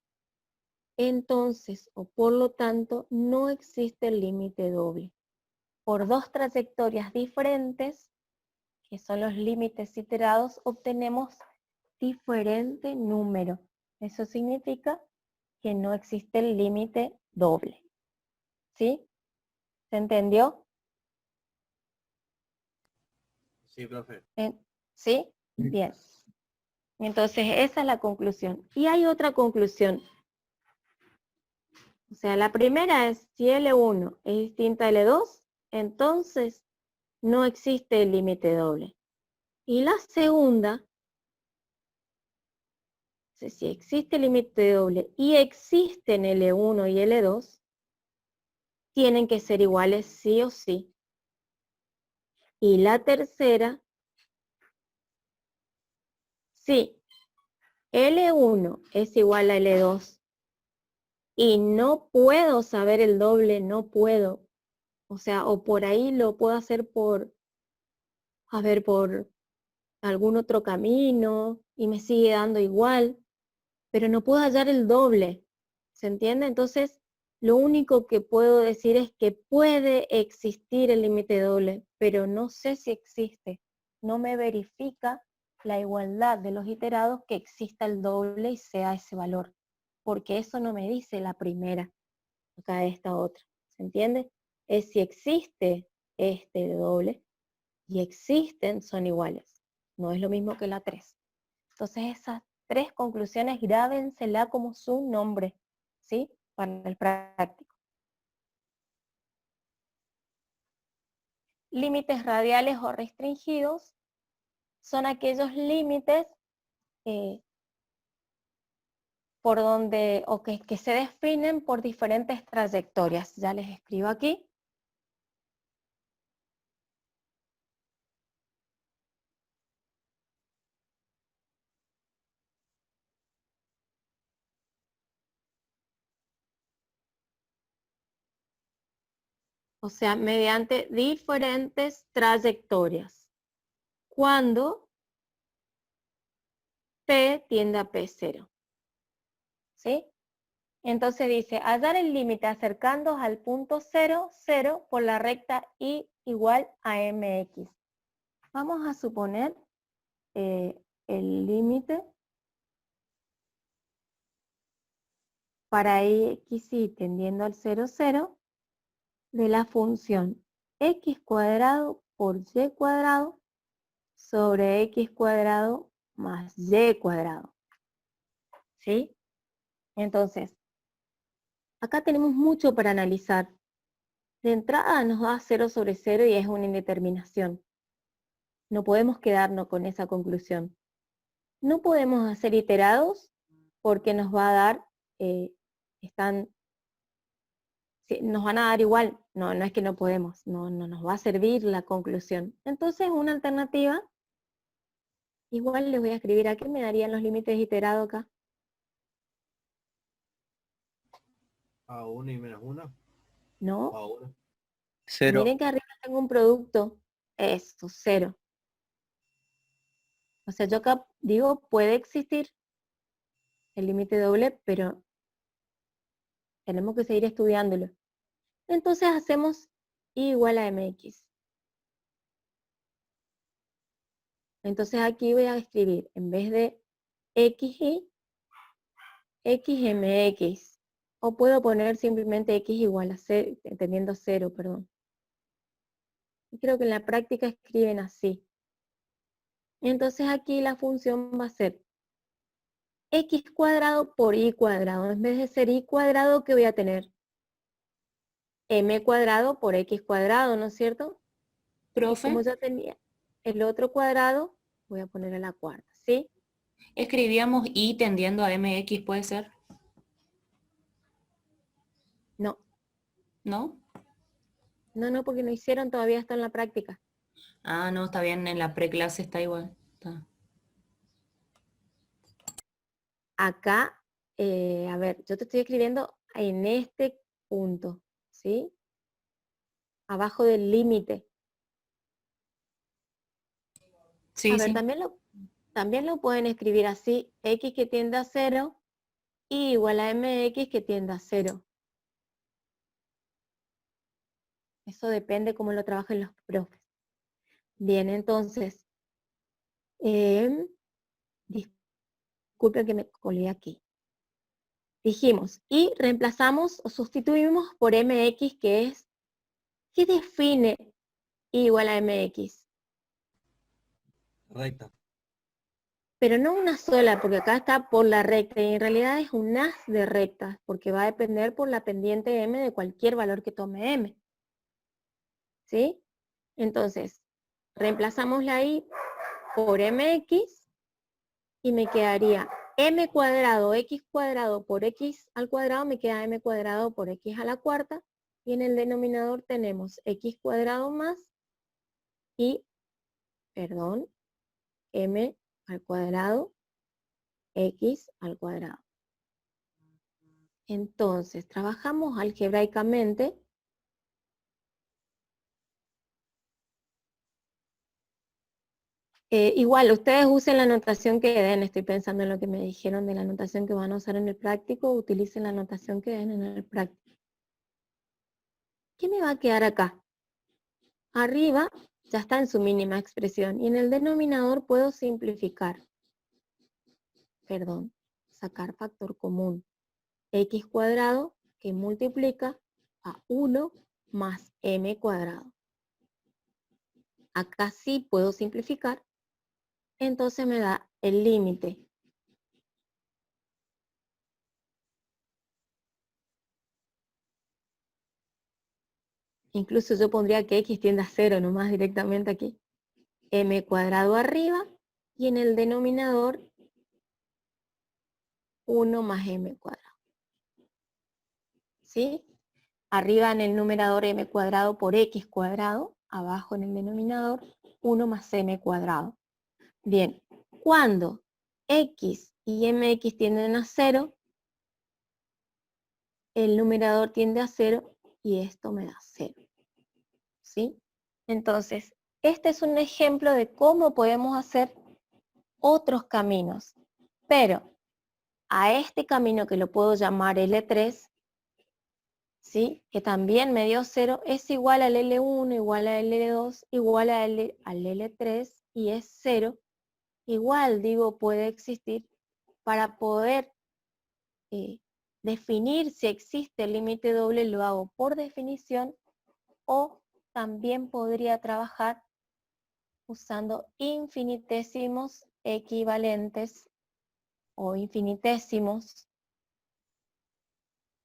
Entonces, o por lo tanto, no existe el límite doble. Por dos trayectorias diferentes, que son los límites iterados, obtenemos diferente número. Eso significa que no existe el límite doble. ¿Sí? ¿Se entendió? Sí, profe. ¿Sí? Bien. Entonces, esa es la conclusión. Y hay otra conclusión. O sea, la primera es, si L1 es distinta a L2, entonces no existe el límite doble. Y la segunda, si existe el límite doble y existen L1 y L2, tienen que ser iguales sí o sí. Y la tercera, si L1 es igual a L2 y no puedo saber el doble, no puedo. O sea, o por ahí lo puedo hacer por algún otro camino y me sigue dando igual, pero no puedo hallar el doble. ¿Se entiende? Entonces, lo único que puedo decir es que puede existir el límite doble, pero no sé si existe. No me verifica la igualdad de los iterados que exista el doble y sea ese valor, porque eso no me dice la primera, acá esta otra. ¿Se entiende? Es si existe este doble y existen, son iguales. No es lo mismo que la 3. Entonces esas 3 conclusiones grábensela como su nombre, ¿sí? Para el práctico. Límites radiales o restringidos son aquellos límites por donde, o que se definen por diferentes trayectorias. Ya les escribo aquí. O sea, mediante diferentes trayectorias. Cuando P tiende a P0. ¿Sí? Entonces dice, hallar el límite acercándonos al punto 0, 0 por la recta y igual a mx. Vamos a suponer el límite para x y tendiendo al 0, 0 de la función x cuadrado por y cuadrado sobre x cuadrado más y cuadrado. ¿Sí? Entonces, acá tenemos mucho para analizar. De entrada nos da 0 sobre 0 y es una indeterminación. No podemos quedarnos con esa conclusión. No podemos hacer iterados porque nos va a dar, nos van a dar igual. No es que no podemos, no nos va a servir la conclusión. Entonces una alternativa, igual les voy a escribir aquí, me darían los límites iterados acá. A1 y menos 1. No, A1. miren que arriba tengo un producto, esto, 0. O sea, yo acá digo, puede existir el límite doble, pero tenemos que seguir estudiándolo. Entonces hacemos y igual a mx. Entonces aquí voy a escribir, en vez de xy, xmx. O puedo poner simplemente x igual a 0, teniendo 0, perdón. Y creo que en la práctica escriben así. Entonces aquí la función va a ser x cuadrado por y cuadrado. En vez de ser y cuadrado, ¿qué voy a tener? M cuadrado por x cuadrado, ¿no es cierto? Y Profe, como ya tenía el otro cuadrado, voy a poner a la cuarta, ¿sí? escribíamos y tendiendo a mx, ¿puede ser? No, ¿No? no, porque no hicieron, todavía está en la práctica. Ah, no, está bien, en la preclase está igual. Está. Acá, a ver, yo te estoy escribiendo en este punto, ¿sí? Abajo del límite. Sí, A ver, sí. también lo pueden escribir así, x que tiende a 0 y igual a mx que tiende a 0. Eso depende cómo lo trabajen los profes. Bien, entonces, disculpen que me colgué aquí. Dijimos, y reemplazamos o sustituimos por mx, que es, ¿qué define y igual a mx? Recta. Pero no una sola, porque acá está por la recta, y en realidad es un haz de rectas, porque va a depender por la pendiente m de cualquier valor que tome m. ¿Sí? Entonces, reemplazamos la y por mx, y me quedaría m cuadrado, x cuadrado por x al cuadrado, me queda m cuadrado por x a la cuarta, y en el denominador tenemos x cuadrado más m al cuadrado, x al cuadrado. Entonces, trabajamos algebraicamente. Igual, ustedes usen la notación que den, estoy pensando en lo que me dijeron de la notación que van a usar en el práctico, utilicen la notación que den en el práctico. ¿Qué me va a quedar acá? Arriba ya está en su mínima expresión, y en el denominador puedo simplificar. Sacar factor común. X cuadrado que multiplica a 1 más m cuadrado. Acá sí puedo simplificar, entonces me da el límite. Incluso yo pondría que x tiende a 0 nomás directamente aquí. M cuadrado arriba y en el denominador 1 más m cuadrado. ¿Sí? Arriba en el numerador m cuadrado por x cuadrado, abajo en el denominador 1 más m cuadrado. Bien, cuando x y mx tienden a 0, el numerador tiende a 0 y esto me da 0. ¿Sí? Entonces, este es un ejemplo de cómo podemos hacer otros caminos. Pero a este camino que lo puedo llamar L3, ¿sí? Que también me dio 0, es igual al L1, igual al L2, igual al L3 y es 0. Igual, digo, puede existir para poder definir si existe el límite doble, lo hago por definición, o también podría trabajar usando infinitésimos equivalentes o infinitésimos,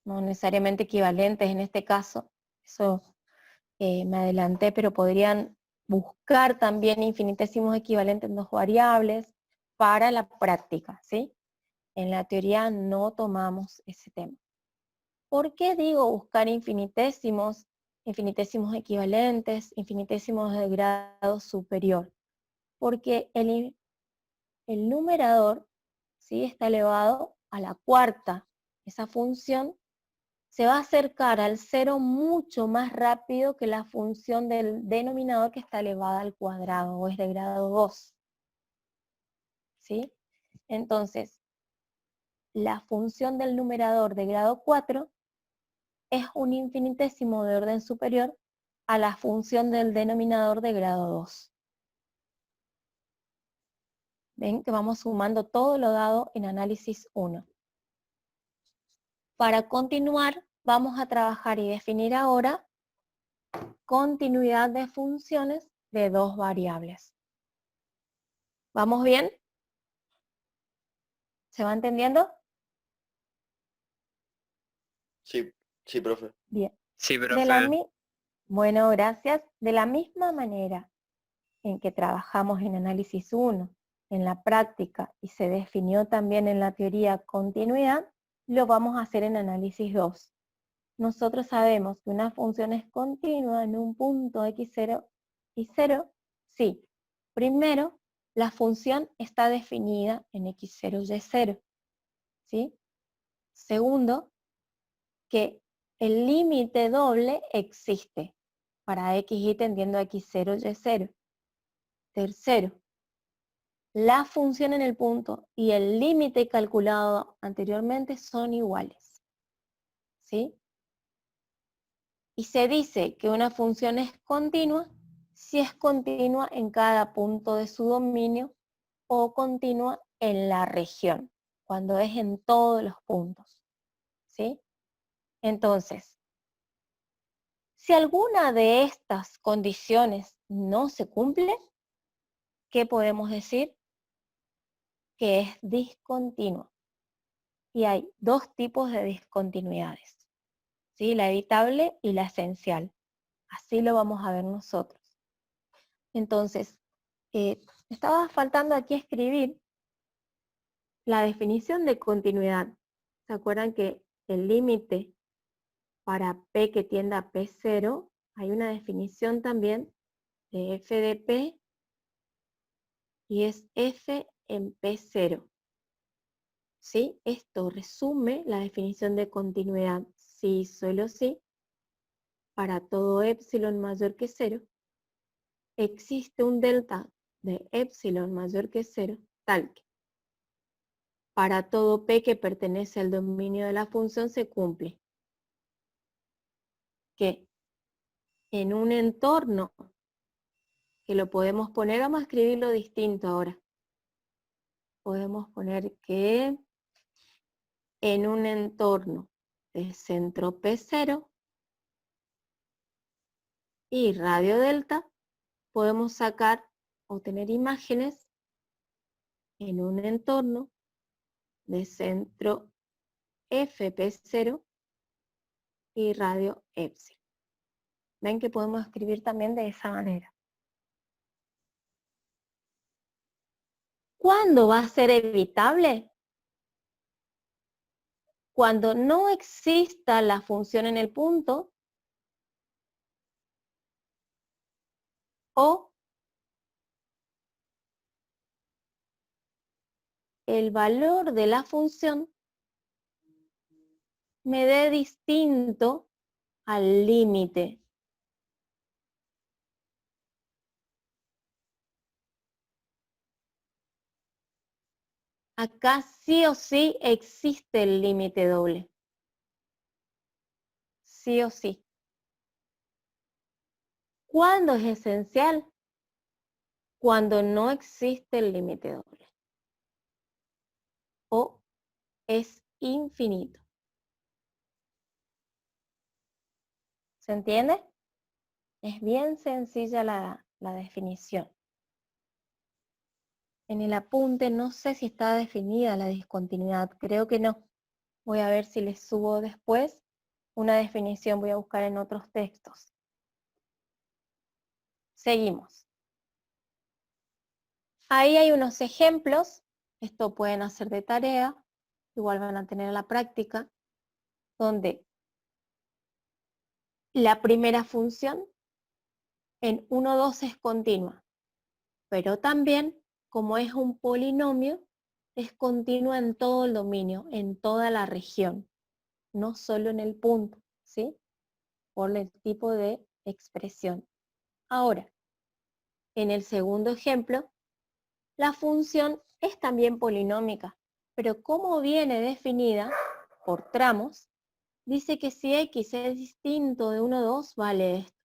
no necesariamente equivalentes en este caso, eso me adelanté, pero podrían buscar también infinitésimos equivalentes en dos variables para la práctica, ¿sí? En la teoría no tomamos ese tema. ¿Por qué digo buscar infinitesimos, infinitesimos equivalentes, infinitesimos de grado superior? Porque el numerador, ¿sí?, está elevado a la cuarta. Esa función se va a acercar al cero mucho más rápido que la función del denominador que está elevada al cuadrado o es de grado 2. ¿Sí? Entonces, la función del numerador de grado 4 es un infinitésimo de orden superior a la función del denominador de grado 2. Ven que vamos sumando todo lo dado en análisis 1. Para continuar, vamos a trabajar y definir ahora continuidad de funciones de dos variables. ¿Vamos bien? ¿Se va entendiendo? Sí, sí, profe. Bien. Sí, Bueno, gracias. De la misma manera en que trabajamos en análisis 1, en la práctica, y se definió también en la teoría continuidad, lo vamos a hacer en análisis 2. Nosotros sabemos que una función es continua en un punto x0 y 0, sí. Primero, la función está definida en x0 y 0, ¿sí? Segundo, que el límite doble existe para xy tendiendo a x0 y 0. Tercero, la función en el punto y el límite calculado anteriormente son iguales, ¿sí? Y se dice que una función es continua si es continua en cada punto de su dominio o continua en la región, cuando es en todos los puntos, ¿sí? Entonces, si alguna de estas condiciones no se cumple, ¿qué podemos decir? Que es discontinua. Y hay dos tipos de discontinuidades, ¿sí? La evitable y la esencial. Así lo vamos a ver nosotros. Entonces, estaba faltando aquí escribir la definición de continuidad. ¿Se acuerdan que el límite para P que tienda a P0, hay una definición también de f de P y es f en P0? ¿Sí? Esto resume la definición de continuidad si, solo si, para todo epsilon mayor que 0, existe un delta de epsilon mayor que 0, tal que para todo P que pertenece al dominio de la función se cumple. Que en un entorno, que lo podemos poner, vamos a escribirlo distinto ahora. Podemos poner que en un entorno de centro P0 y radio delta, podemos sacar o tener imágenes en un entorno de centro FP0 y radio epsilon. Ven que podemos escribir también de esa manera. ¿Cuándo va a ser evitable? Cuando no exista la función en el punto o el valor de la función me dé distinto al límite. acá sí o sí existe el límite doble. Sí o sí. ¿Cuándo es esencial? Cuando no existe el límite doble. O es infinito. ¿Se entiende? Es bien sencilla la definición. En el apunte no sé si está definida la discontinuidad, creo que no. Voy a ver si les subo después una definición, voy a buscar en otros textos. Seguimos. Ahí hay unos ejemplos, esto pueden hacer de tarea, igual van a tener la práctica, donde la primera función en 1, 2 es continua, pero también, como es un polinomio, es continua en todo el dominio, en toda la región, no solo en el punto, ¿sí? Por el tipo de expresión. Ahora, en el segundo ejemplo, la función es también polinómica, pero como viene definida por tramos, dice que si x es distinto de 1, 2, vale esto.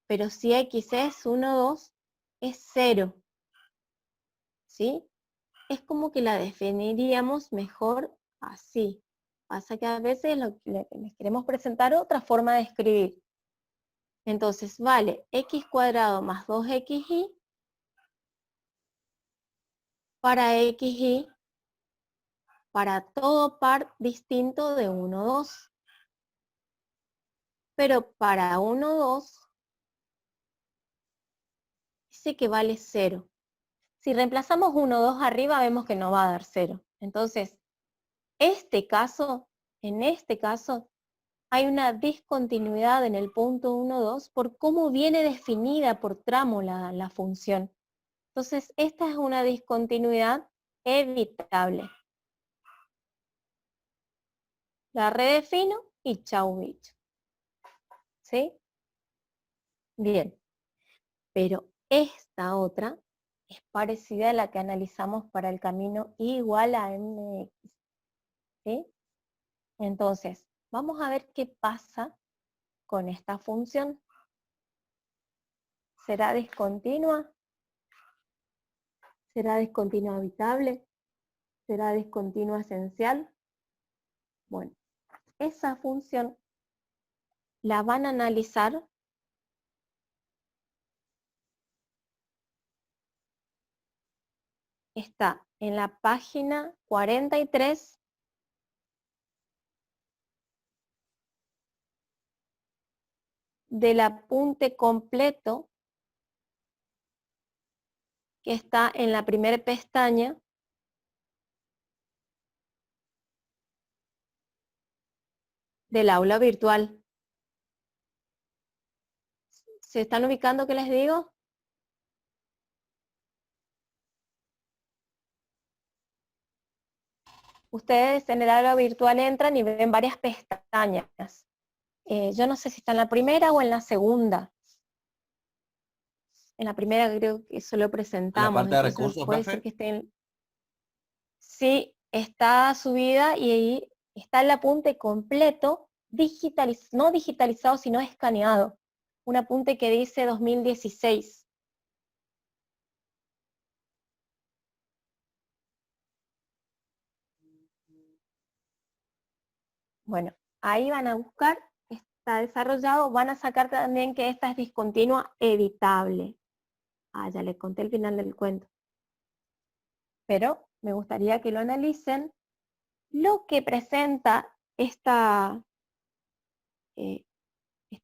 Pero si x es 1, 2, es 0. ¿Sí? Es como que la definiríamos mejor así. Pasa que a veces les queremos presentar otra forma de escribir. Entonces vale x cuadrado más 2xy para xy para todo par distinto de 1, 2. Pero para 1, 2 dice que vale 0. Si reemplazamos 1, 2 arriba vemos que no va a dar 0. Entonces, en este caso, hay una discontinuidad en el punto 1, 2 por cómo viene definida por tramo la función. Entonces, esta es una discontinuidad evitable. La redefino y chau bicho. ¿Sí? Bien. Pero esta otra es parecida a la que analizamos para el camino igual a mx. ¿Sí? Entonces, vamos a ver qué pasa con esta función. ¿Será discontinua? ¿Será discontinua habitable? ¿Será discontinua esencial? Bueno, esa función la van a analizar está en la página 43 del apunte completo que está en la primera pestaña del aula virtual. ¿Se están ubicando qué les digo? Ustedes en el aula virtual entran y ven varias pestañas. Yo no sé si está en la primera o en la segunda. En la primera creo que eso lo presentamos. parte de entonces recursos, puede profe? ser que esté en... Sí, está subida y ahí está el apunte completo, no digitalizado, sino escaneado. Un apunte que dice 2016. Bueno, ahí van a buscar, está desarrollado, van a sacar también que esta es discontinua evitable. Ah, ya les conté el final del cuento. Pero me gustaría que lo analicen. Lo que presenta esta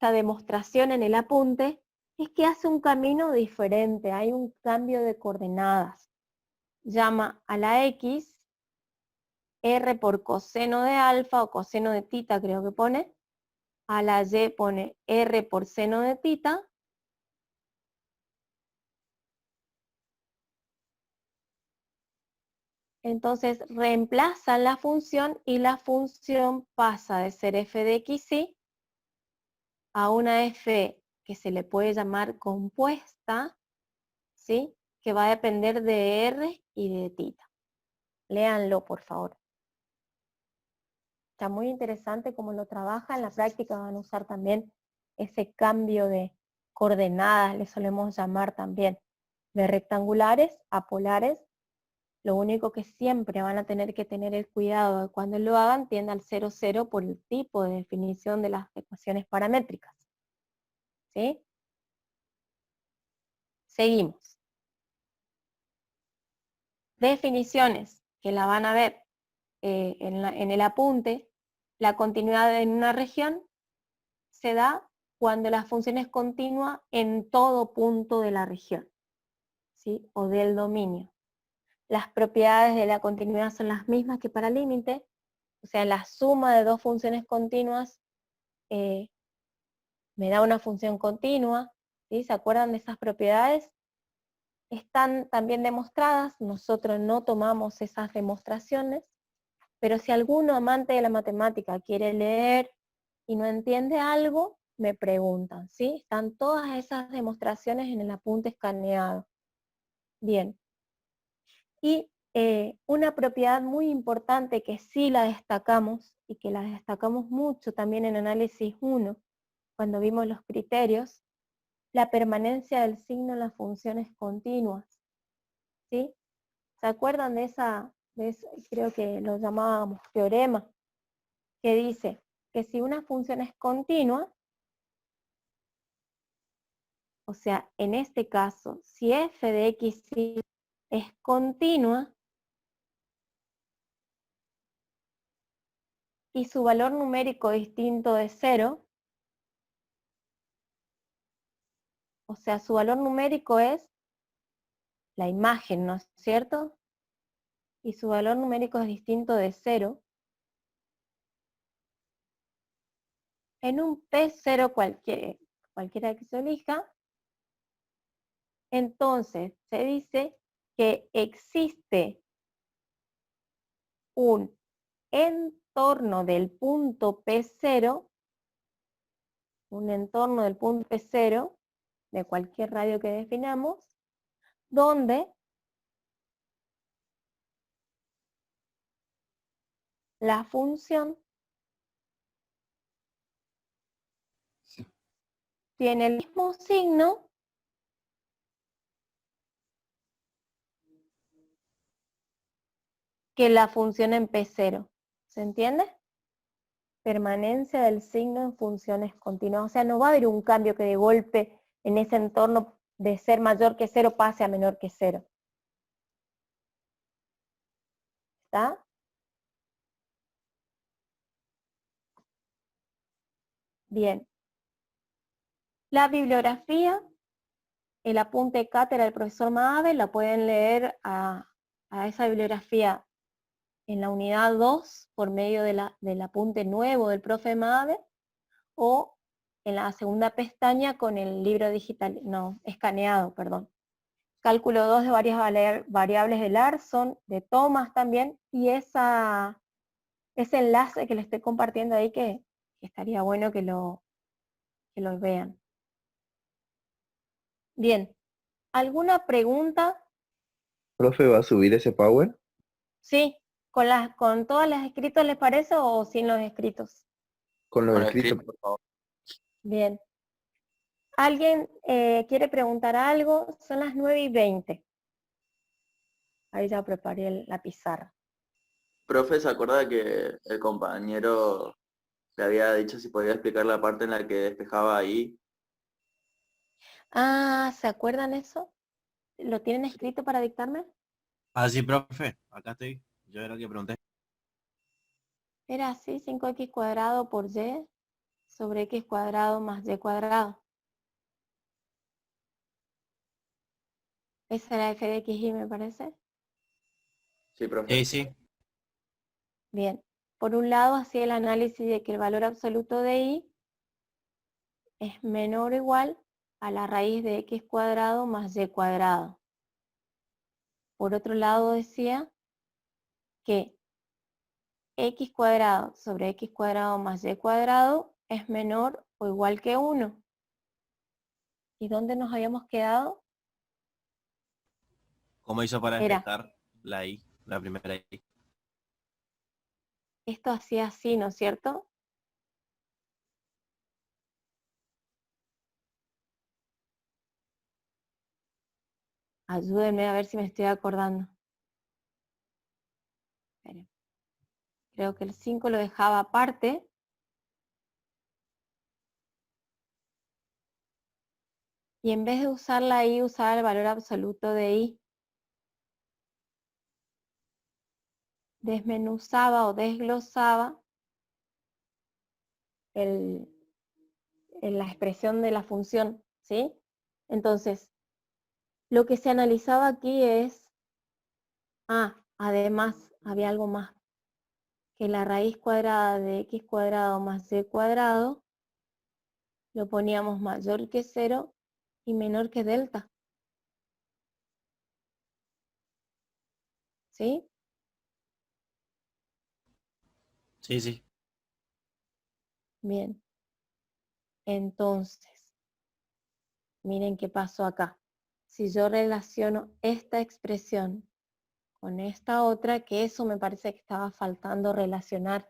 demostración en el apunte es que hace un camino diferente, hay un cambio de coordenadas. Llama a la X, R por coseno de alfa o coseno de tita creo que pone, a la Y pone R por seno de tita, entonces reemplazan la función y la función pasa de ser f de xy a una f que se le puede llamar compuesta, ¿sí? Que va a depender de r y de tita. Léanlo, por favor. Está muy interesante cómo lo trabaja. En la práctica van a usar también ese cambio de coordenadas, le solemos llamar también, de rectangulares a polares. Lo único que siempre van a tener que tener el cuidado de cuando lo hagan, tienda al 0, 0 por el tipo de definición de las ecuaciones paramétricas. ¿Sí? Seguimos. Definiciones, que la van a ver en el apunte. La continuidad en una región se da cuando la función es continua en todo punto de la región, ¿sí? O del dominio. Las propiedades de la continuidad son las mismas que para límite, o sea, la suma de dos funciones continuas me da una función continua, ¿sí? ¿Se acuerdan de esas propiedades? Están también demostradas, nosotros no tomamos esas demostraciones, pero si alguno amante de la matemática quiere leer y no entiende algo, me preguntan, ¿sí? Están todas esas demostraciones en el apunte escaneado. Bien. Y una propiedad muy importante que sí la destacamos, y que la destacamos mucho también en análisis 1, cuando vimos los criterios, la permanencia del signo en las funciones continuas. ¿Sí? ¿Se acuerdan de esa, creo que lo llamábamos teorema, que dice que si una función es continua, o sea, en este caso, si f de x es continua y su valor numérico distinto de 0, o sea, su valor numérico es la imagen, ¿no es cierto? Y su valor numérico es distinto de 0. En un P0 cualquiera que se elija, entonces se dice que existe un entorno del punto P0, un entorno del punto P0, de cualquier radio que definamos, donde la función tiene el mismo signo que la función en P0. ¿Se entiende? Permanencia del signo en funciones continuas. O sea, no va a haber un cambio que de golpe en ese entorno de ser mayor que 0 pase a menor que 0. ¿Está? Bien. La bibliografía, el apunte de cátedra del profesor Maave, la pueden leer a esa bibliografía en la unidad 2 por medio del apunte nuevo del profe Maave, o en la segunda pestaña con el libro digital, no, escaneado, perdón. Cálculo 2 de varias variables de Larson, de Thomas también, y ese enlace que les estoy compartiendo ahí que estaría bueno que lo vean. Bien, ¿alguna pregunta? ¿Profe va a subir ese Power? Sí, con todas las escritos les parece o sin los escritos. Con los Con el escritos, escrito. por favor. Bien. ¿Alguien quiere preguntar algo? Son las 9:20. Ahí ya preparé la pizarra. Profe, ¿se acuerda que el compañero le había dicho si podía explicar la parte en la que despejaba ahí? Ah, ¿se acuerdan eso? ¿Lo tienen escrito para dictarme? Ah, sí, profe, acá estoy. Yo era el que pregunté. Era así, 5x cuadrado por y sobre x cuadrado más y cuadrado. Esa era f de x y me parece. Sí, profe. Sí, sí. Bien. Por un lado, hacía el análisis de que el valor absoluto de y es menor o igual a la raíz de x cuadrado más y cuadrado. Por otro lado, decía que x cuadrado sobre x cuadrado más y cuadrado es menor o igual que 1. ¿Y dónde nos habíamos quedado? ¿Cómo hizo para Era despejar la I? la primera y. Esto hacía así, ¿no es cierto? Ayúdenme a ver si me estoy acordando. Esperen. Creo que el 5 lo dejaba aparte. Y en vez de usar la i, usaba el valor absoluto de i. Desmenuzaba o desglosaba la expresión de la función, ¿sí? Entonces, lo que se analizaba aquí es, además, había algo más, que la raíz cuadrada de x cuadrado más y cuadrado, lo poníamos mayor que 0 y menor que delta. ¿Sí? Sí, sí. Bien. Entonces, miren qué pasó acá. Si yo relaciono esta expresión con esta otra, que eso me parece que estaba faltando relacionar.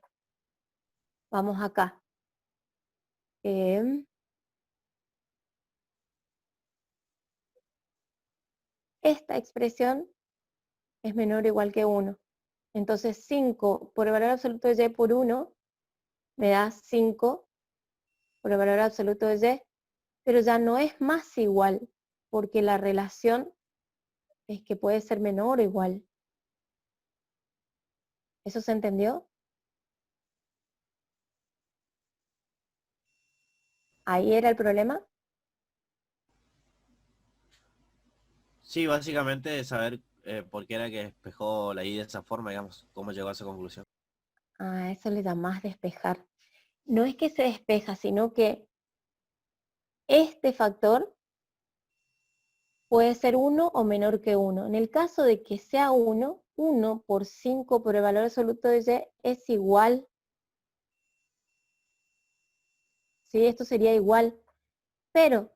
Vamos acá. Esta expresión es menor o igual que 1. Entonces 5 por el valor absoluto de y por 1 me da 5 por el valor absoluto de y, pero ya no es más igual, porque la relación es que puede ser menor o igual. ¿Eso se entendió? Ahí era el problema. Sí, básicamente saber por qué era que despejó la i de esa forma, digamos, cómo llegó a esa conclusión. Eso le da más despejar. No es que se despeja, sino que este factor puede ser 1 o menor que 1. En el caso de que sea 1, 1 por 5 por el valor absoluto de y es igual. ¿Sí? Esto sería igual. Pero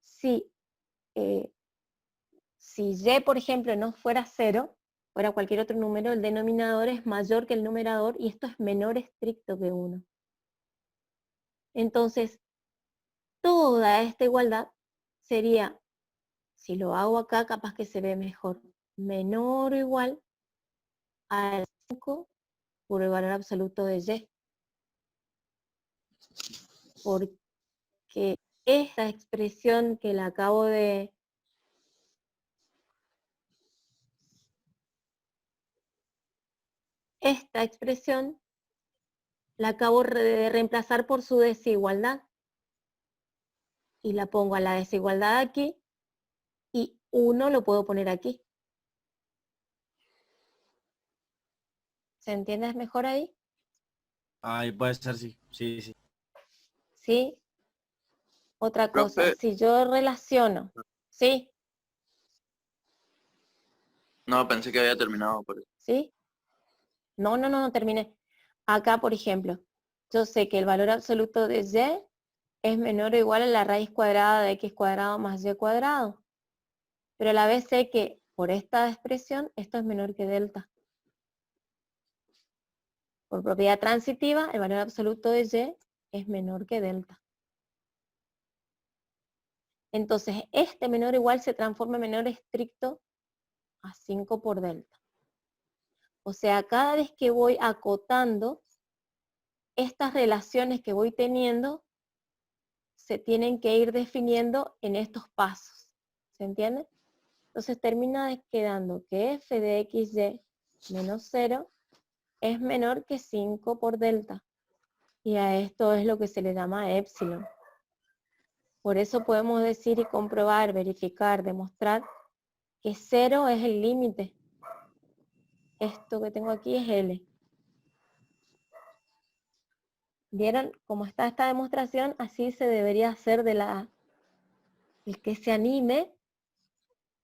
si, si y, por ejemplo, no fuera 0, fuera cualquier otro número, el denominador es mayor que el numerador y esto es menor estricto que 1. Entonces, toda esta igualdad sería, si lo hago acá, capaz que se ve mejor, menor o igual al 5 por el valor absoluto de y. Porque esta expresión que la acabo de... Esta expresión la acabo de reemplazar por su desigualdad. Y la pongo a la desigualdad aquí, y 1 lo puedo poner aquí. ¿Se entiende mejor ahí? Ahí puede ser, sí. Sí, sí. ¿Sí? Otra cosa, Profe, si yo relaciono, ¿sí? no, pensé que había terminado por eso. ¿Sí? No terminé. Acá, por ejemplo, yo sé que el valor absoluto de y es menor o igual a la raíz cuadrada de x cuadrado más y cuadrado. Pero a la vez sé que por esta expresión esto es menor que delta. Por propiedad transitiva, el valor absoluto de y es menor que delta. Entonces, este menor o igual se transforma en menor estricto a 5 por delta. O sea, cada vez que voy acotando, estas relaciones que voy teniendo se tienen que ir definiendo en estos pasos. ¿Se entiende? Entonces termina quedando que f de xy menos 0 es menor que 5 por delta. Y a esto es lo que se le llama épsilon. Por eso podemos decir y comprobar, verificar, demostrar que 0 es el límite. Esto que tengo aquí es L. ¿Vieron cómo está esta demostración? Así se debería hacer el que se anime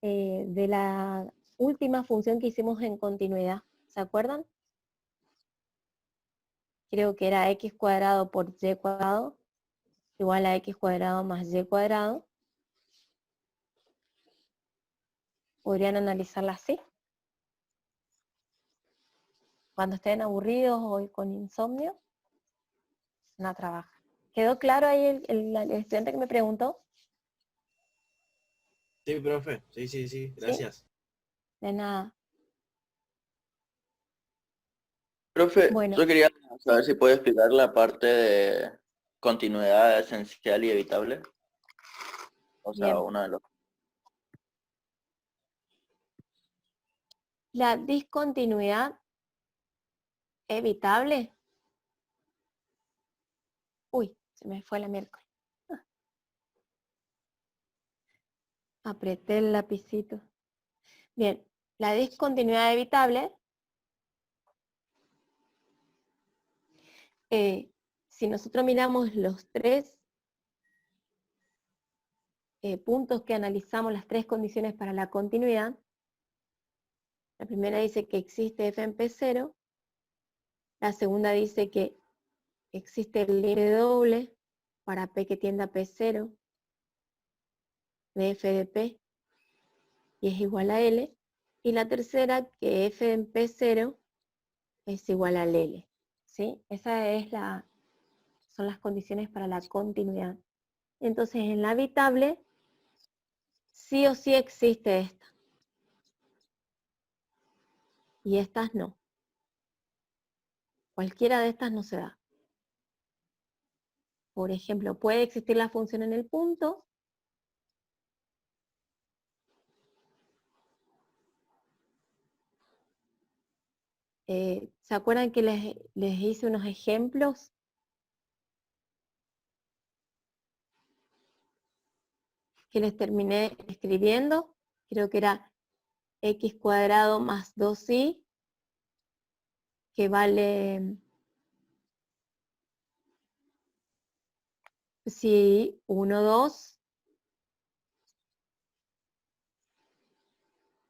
de la última función que hicimos en continuidad. ¿Se acuerdan? Creo que era x cuadrado por y cuadrado igual a x cuadrado más y cuadrado. Podrían analizarla así. cuando estén aburridos o con insomnio, no trabajan. ¿Quedó claro ahí el estudiante que me preguntó? Sí, profe. Sí, gracias. De nada. Profe, Bueno, yo quería saber si puede explicar la parte de continuidad esencial y evitable. O sea, bien. uno de los... La discontinuidad evitable. Uy, se me fue la miércoles. Apreté el lapicito. Bien, la discontinuidad evitable, si nosotros miramos los tres puntos que analizamos, las tres condiciones para la continuidad, la primera dice que existe f en P0, la segunda dice que existe el límite doble para P que tiende a P0 de f de P y es igual a L, y la tercera que f en P0 es igual al L, ¿sí? Son las condiciones para la continuidad. Entonces, en la habitable, sí o sí existe esta. Y estas no. Cualquiera de estas no se da. Por ejemplo, puede existir la función en el punto. ¿Se acuerdan que les hice unos ejemplos? Que les terminé escribiendo. Creo que era x cuadrado más 2y, que vale, si 1, 2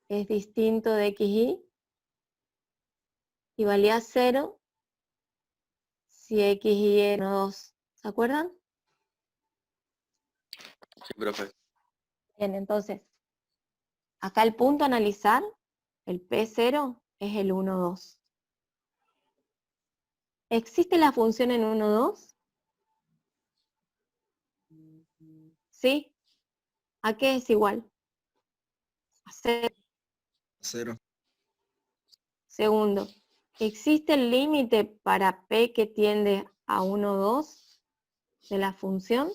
es distinto de xy, y valía 0 si xy era 1, 2. ¿Se acuerdan? Sí, profe. Bien, entonces, acá el punto a analizar, el P0, es el 1, 2. ¿Existe la función en 1, 2? ¿Sí? ¿A qué es igual? A 0. 0. Segundo, ¿existe el límite para P que tiende a 1, 2 de la función?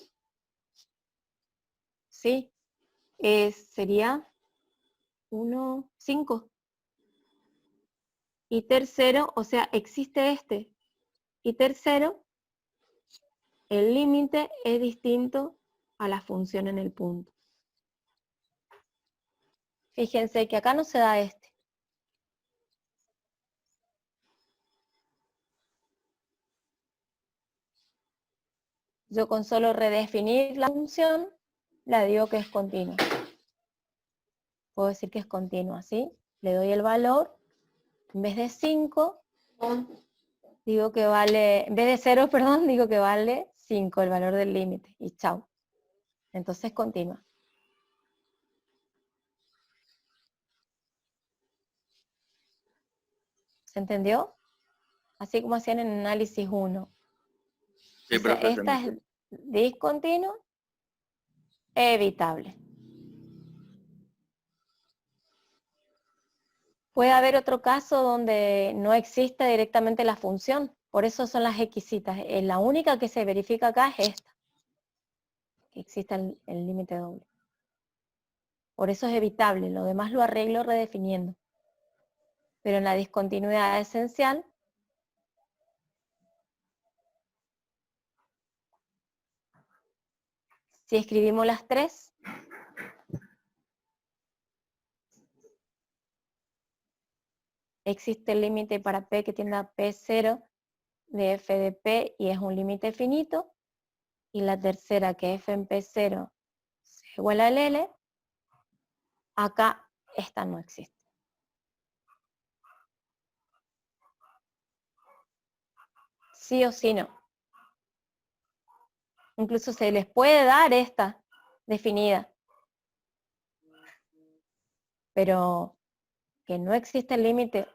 Sí. Sería 1, 5. Y tercero, o sea, existe este. Y tercero, el límite es distinto a la función en el punto. Fíjense que acá no se da este. Yo con solo redefinir la función, la digo que es continua. Puedo decir que es continua, ¿sí? Le doy el valor, en vez de 5, digo que vale, en vez de 0, perdón, digo que vale 5, el valor del límite, y chau. Entonces continua. ¿Se entendió? Así como hacían en análisis 1. Sí, O sea, profe, se esta me... es discontinua, evitable. Puede haber otro caso donde no exista directamente la función, por eso son las exquisitas. La única que se verifica acá es esta, que exista el límite doble. Por eso es evitable, lo demás lo arreglo redefiniendo. Pero en la discontinuidad esencial, si escribimos las tres, existe el límite para P que tiende a P0 de f de P y es un límite finito, y la tercera que f en P0 es igual al L, acá esta no existe. Sí o sí no. Incluso se les puede dar esta definida, pero que no existe el límite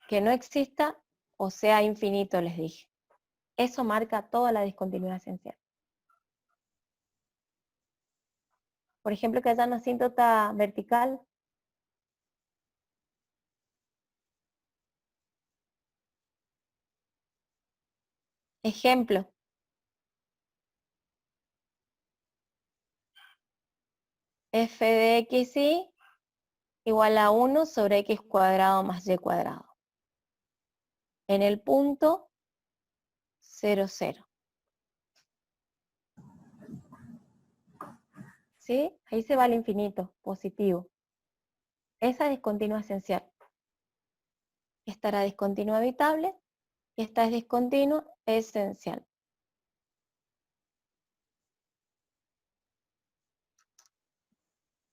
que no exista o sea infinito, les dije. Eso marca toda la discontinuidad esencial. Por ejemplo, que haya una asíntota vertical. Ejemplo. F de xy igual a 1 sobre x cuadrado más y cuadrado. En el punto 0, 0. ¿Sí? Ahí se va al infinito, positivo. Esa es discontinua esencial. Esta era discontinua habitable y esta es discontinua esencial.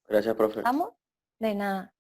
Gracias, profe. ¿Vamos? De nada.